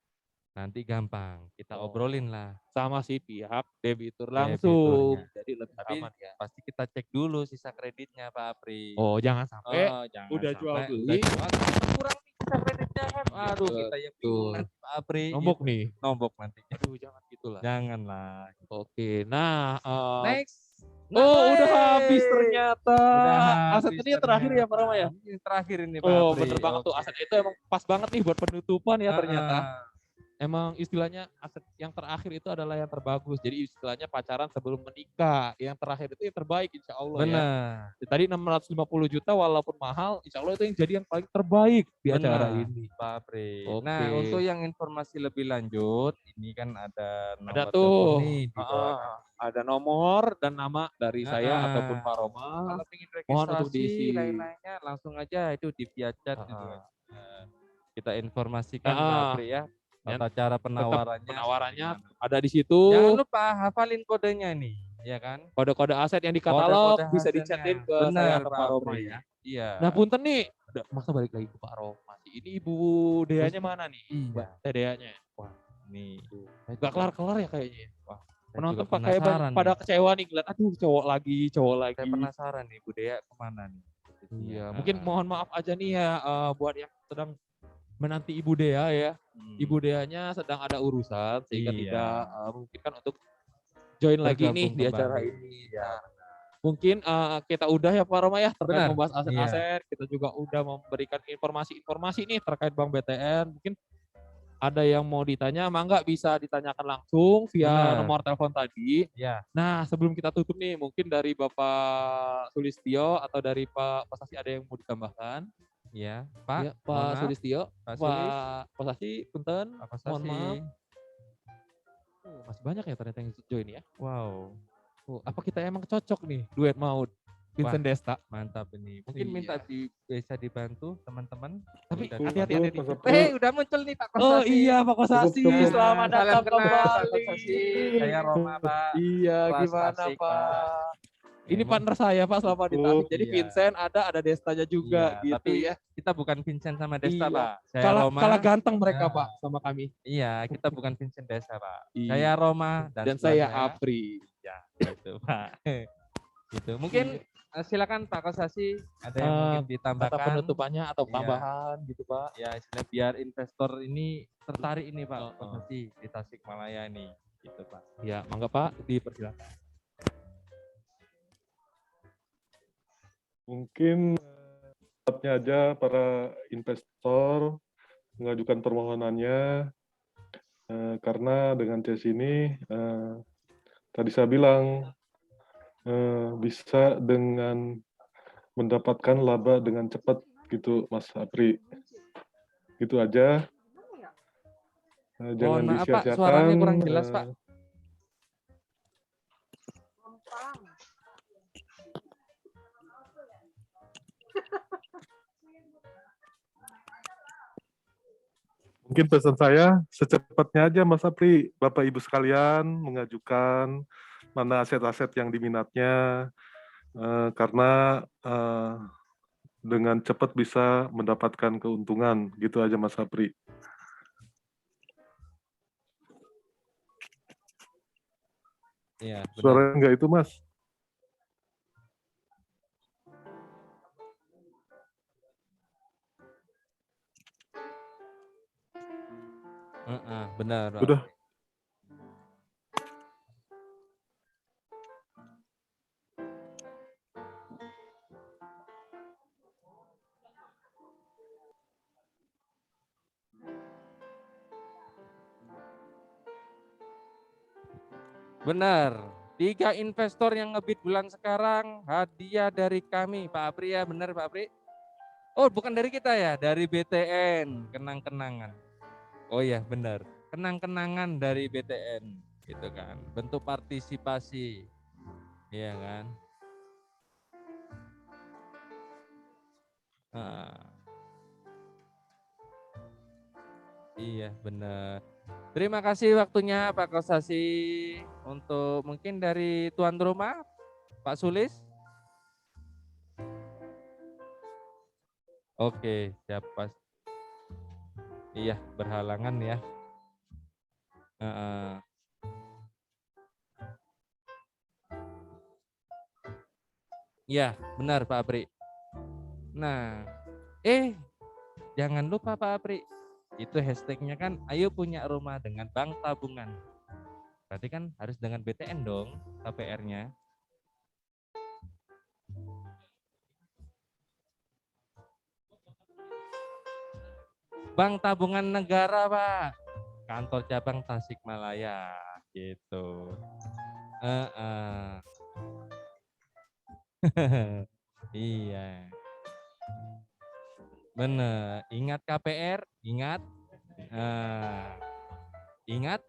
Nanti gampang, kita obrolin lah. Sama si pihak debitur langsung. Debiturnya. Jadi lebih Tapi aman ya. pasti kita cek dulu sisa kreditnya Pak Apri. Oh, jangan sampai jangan udah sampai jual udah beli. jual, kurang nih sisa kreditnya kan. Aduh, kita yang bingung nanti Pak Apri. Nombok gitu. nih. Nombok nanti. Aduh, jangan gitulah. Janganlah. Oke, nah Next. Oh, udah habis ternyata. Udah Aset habis ini yang terakhir ya, Pak Rama ya? Ini terakhir ini Pak Oh, Apri. bener banget tuh. Aset itu emang pas banget nih buat penutupan ya ternyata. Ah. Emang istilahnya aset yang terakhir itu adalah yang terbagus. Jadi istilahnya pacaran sebelum menikah. Yang terakhir itu yang terbaik insya Allah ya. Benar. Tadi 650 juta walaupun mahal, insya Allah itu yang jadi yang paling terbaik di acara Benar, ini. Pak Apri. Oke. Nah, untuk yang informasi lebih lanjut, ini kan ada nomor Ada tuh. telepon nih di bawah. Ada nomor dan nama dari saya Ah. ataupun Pak Roma. Kalau ingin Mohon untuk registrasi diisi. lain-lainnya langsung aja itu di via chat gitu. Kita informasikan Ah. Pak Apri ya. Dan Tata cara tetap penawarannya. penawarannya gimana. ada di situ. Jangan lupa hafalin kodenya nih, ya kan? Kode-kode aset yang di katalog Kode-kode bisa hasilnya. dicatin ke Benar, saya atau Pak Pak Roma Apri. ya. Iya. Nah punten nih, masa balik lagi ke Pak Roma sih. Ini Ibu Deanya mana nih? Iya. Teh Deanya. Wah, nih. Gak kelar-kelar ya kayaknya. Wah, Penonton juga pakai penasaran pada nih. kecewa nih ngeliat, aduh cowok lagi. Saya penasaran nih, Bu Dea kemana nih? Iya, mungkin mohon maaf aja nih ya buat yang sedang menanti Ibu Dea ya. Ibu Deanya sedang ada urusan sehingga Iya. tidak memungkinkan untuk join lagi nih Bergabung di acara kembali. ini. Nah, mungkin kita udah ya Pak Roma ya terkait Benar. membahas Iya. aset-aset. Kita juga udah memberikan informasi-informasi nih terkait Bank BTN. Mungkin ada yang mau ditanya, mangga bisa ditanyakan langsung via Benar. nomor telepon tadi. Ya. Nah, sebelum kita tutup nih, mungkin dari Bapak Sulistyo atau dari Pak Sasi ada yang mau ditambahkan? Ya, Pak. Ya, mohon Pak maaf. Sulistyo, Pak Sulis. Pak Sasi, punten, Pak mohon Sasi. maaf. Masih banyak ya ternyata yang join ya. Wow. Apa kita emang cocok nih duet maut Vincent Wah, Desta? Mantap ini. Mungkin minta bisa dibantu teman-teman. Tapi Udah hati-hati. udah muncul nih Pak Kosasi. Oh iya Pak Kosasi, selamat datang Salam kenal Pak kembali. Kosasi. Saya Roma Pak. Iya, Kelas gimana asik, Pak? Ini partner saya Pak selama di Tasik. Jadi Iya. Vincent ada Destanya juga Iya, gitu tapi ya. kita bukan Vincent sama Desta, Iya. Pak. Saya Roma. Kalah ganteng mereka Pak sama kami. Iya, kita bukan Vincent Desta, Pak. Iya. Saya Roma Dan saya Apri. Ya, gitu, Pak. Gitu. Mungkin silakan Pak Kosasi ada yang mungkin ditambahkan Kata penutupannya atau tambahan gitu Pak. Ya, istilah biar investor ini tertarik ini Pak Kosasi di Tasikmalaya ini, gitu Pak. Ya, mangga Pak, dipersilakan. Mungkin saatnya aja para investor mengajukan permohonannya karena dengan CES ini tadi saya bilang bisa dengan mendapatkan laba dengan cepat gitu Mas Apri. Gitu aja. Jangan Mohon maaf Pak, disia-siakan. suaranya kurang jelas Pak. Mungkin pesan saya secepatnya aja Mas Apri, Bapak Ibu sekalian mengajukan mana aset-aset yang diminatnya karena dengan cepat bisa mendapatkan keuntungan gitu aja Mas Apri. Iya, Suaranya enggak itu Mas? Benar. Pak. Udah. Benar. 3 investor yang ngebid bulan sekarang hadiah dari kami Pak Apri ya, benar Pak Apri? Oh, bukan dari kita ya, dari BTN, kenang-kenangan. Oh iya, benar. Kenang-kenangan dari BTN, gitu kan. Bentuk partisipasi. Iya kan? Iya, benar. Terima kasih waktunya Pak Kosasi. Untuk mungkin dari tuan rumah, Pak Sulis. Oke, siap Pas. Iya, berhalangan ya. Iya, benar Pak Apri. Nah, jangan lupa Pak Apri. Itu hashtagnya kan, ayo punya rumah dengan bank tabungan. Berarti kan harus dengan BTN dong, KPR-nya. Bank Tabungan Negara, Pak. Kantor cabang Tasikmalaya, gitu. Iya. Bener. Ingat KPR, ingat. Ingat.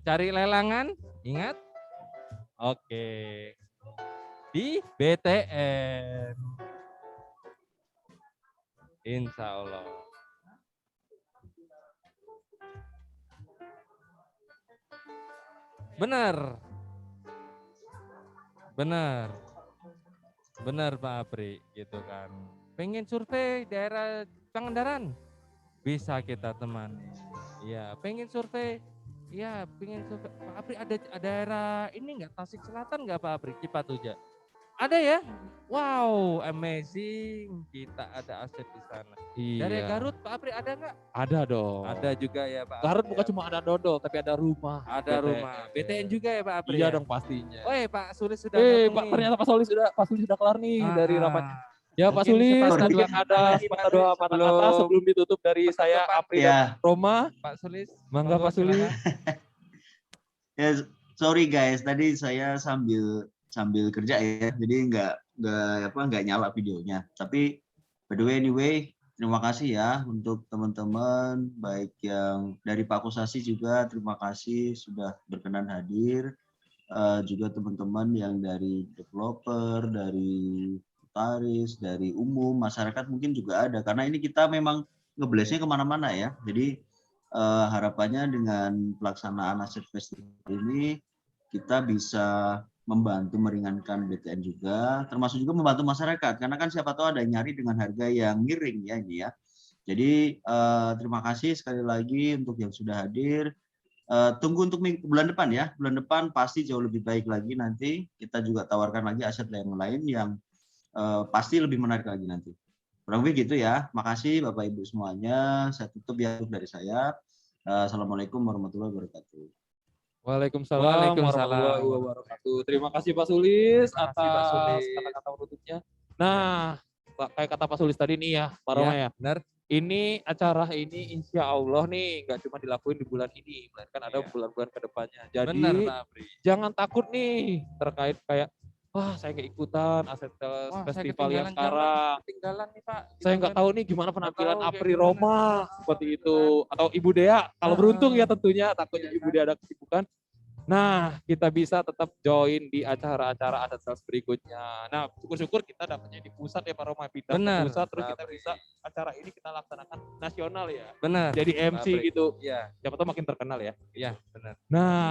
Cari lelangan, ingat. Oke. Di BTN. Insya Allah. Benar. Benar. Benar Pak Apri, gitu kan. Pengen survei daerah Pangandaran? Bisa kita temani. Iya, pengen survei? Iya, pengen survei. Pak Apri ada daerah ini enggak, Tasik Selatan enggak Pak Apri? Cipatujah. Ada ya? Wow, amazing. Kita ada aset di sana. Iya. Dari Garut Pak Apri ada enggak? Ada dong. Ada juga ya Pak. Garut Apri, bukan ya. cuma ada dodol, tapi ada rumah. Ada rumah. BTN juga ya Pak Apri? Iya ya? dong pastinya. Oh Pak Sulis sudah Pak, ternyata Pak Sulis sudah kelar nih dari rapat. Ya Pak Mungkin Sulis, sepatah ada sepatah doa patah kata sebelum ditutup dari saya Apri dan Roma. Pak Sulis. Mangga Pak Sulis. Ya, sorry guys, tadi saya sambil kerja ya, jadi nggak nyala videonya. Tapi by the way, anyway, terima kasih ya untuk teman-teman, baik yang dari Pak Kusasi juga terima kasih sudah berkenan hadir. Juga teman-teman yang dari developer, dari notaris, dari umum, masyarakat mungkin juga ada. Karena ini kita memang ngeblesnya kemana-mana ya. Jadi harapannya dengan pelaksanaan aset festival ini kita bisa membantu meringankan BTN juga, termasuk juga membantu masyarakat. Karena kan siapa tahu ada yang nyari dengan harga yang miring ya ini ya. Jadi terima kasih sekali lagi untuk yang sudah hadir. Tunggu untuk bulan depan ya. Bulan depan pasti jauh lebih baik lagi nanti. Kita juga tawarkan lagi aset yang lain yang pasti lebih menarik lagi nanti. Kurang lebih gitu ya. Makasih Bapak Ibu semuanya. Saya tutup ya dari saya. Assalamualaikum warahmatullahi wabarakatuh. Waalaikumsalam warahmatullahi wabarakatuh. Terima kasih Pak Sulis atas kata-kata penutupnya. Nah, kayak kata Pak Sulis tadi nih ya, Pak Roma ya. Benar. Ini acara ini insya Allah nih nggak cuma dilakuin di bulan ini, melainkan ada bulan-bulan kedepannya. Jadi Benar, Pak Apri. jangan takut nih terkait kayak wah saya nggak ikutan aset festival yang sekarang. Ketinggalan nih Pak. Saya nggak tahu nih gimana penampilan Apri Roma seperti itu atau Ibu Dea. Kalau beruntung ya tentunya, takutnya Ibu Dea ada kesibukan. Nah, kita bisa tetap join di acara-acara adat sales berikutnya. Nah, syukur-syukur kita dapatnya di pusat ya Pak Roma, pindah ke pusat, terus kita bisa acara ini kita laksanakan nasional ya. Benar. Jadi MC gitu. Iya. Siapa tahu makin terkenal ya. Iya, benar. Nah,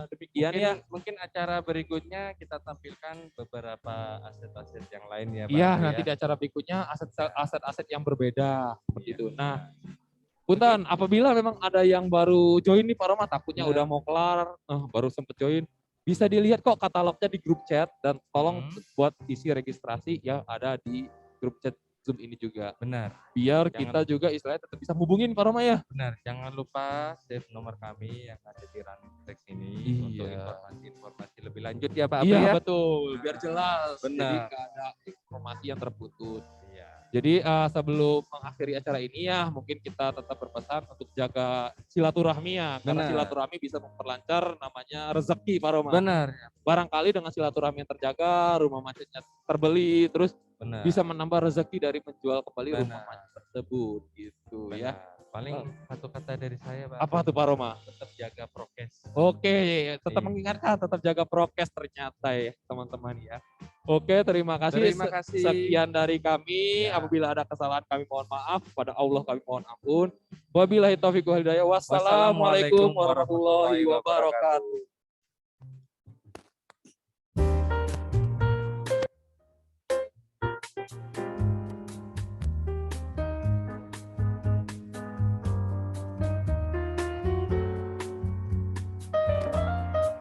demikian ya. Mungkin acara berikutnya kita tampilkan beberapa aset-aset yang lain ya Pak. Iya, nanti di acara berikutnya aset-aset yang berbeda seperti itu. Nah, Punten, apabila memang ada yang baru join nih Pak Roma, takutnya udah mau kelar, baru sempet join, bisa dilihat kok katalognya di grup chat dan tolong buat isi registrasi ya ada di grup chat Zoom ini juga. Benar. Biar kita juga istilahnya tetap bisa hubungin Pak Roma ya. Benar. Jangan lupa save nomor kami yang ada di running text ini untuk informasi lebih lanjut ya Pak. Iya ya? betul, biar jelas. Benar. Jadi nggak ada informasi yang terputus. Jadi sebelum mengakhiri acara ini ya mungkin kita tetap berpesan untuk jaga silaturahmi ya. Karena Benar. silaturahmi bisa memperlancar namanya rezeki Pak Roma. Benar. Barangkali dengan silaturahmi yang terjaga, rumah macetnya terbeli, terus Benar. bisa menambah rezeki dari menjual kembali Benar. rumah macet tersebut gitu ya. Paling satu kata dari saya Pak. Apa tuh Pak Roma? Tetap jaga prokes. Oke, tetap mengingatkan, tetap jaga prokes ternyata ya teman-teman ya. Oke, terima kasih. Terima kasih. Sekian dari kami. Apabila ada kesalahan kami mohon maaf. Pada Allah kami mohon ampun. Wabillahi taufiq wal hidayah. Wassalamualaikum warahmatullahi wabarakatuh.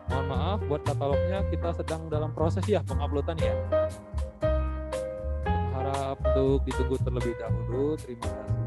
Mohon maaf buat katalognya kita sedang dalam proses ya penguploadan ya. Harap untuk ditunggu terlebih dahulu. Terima kasih.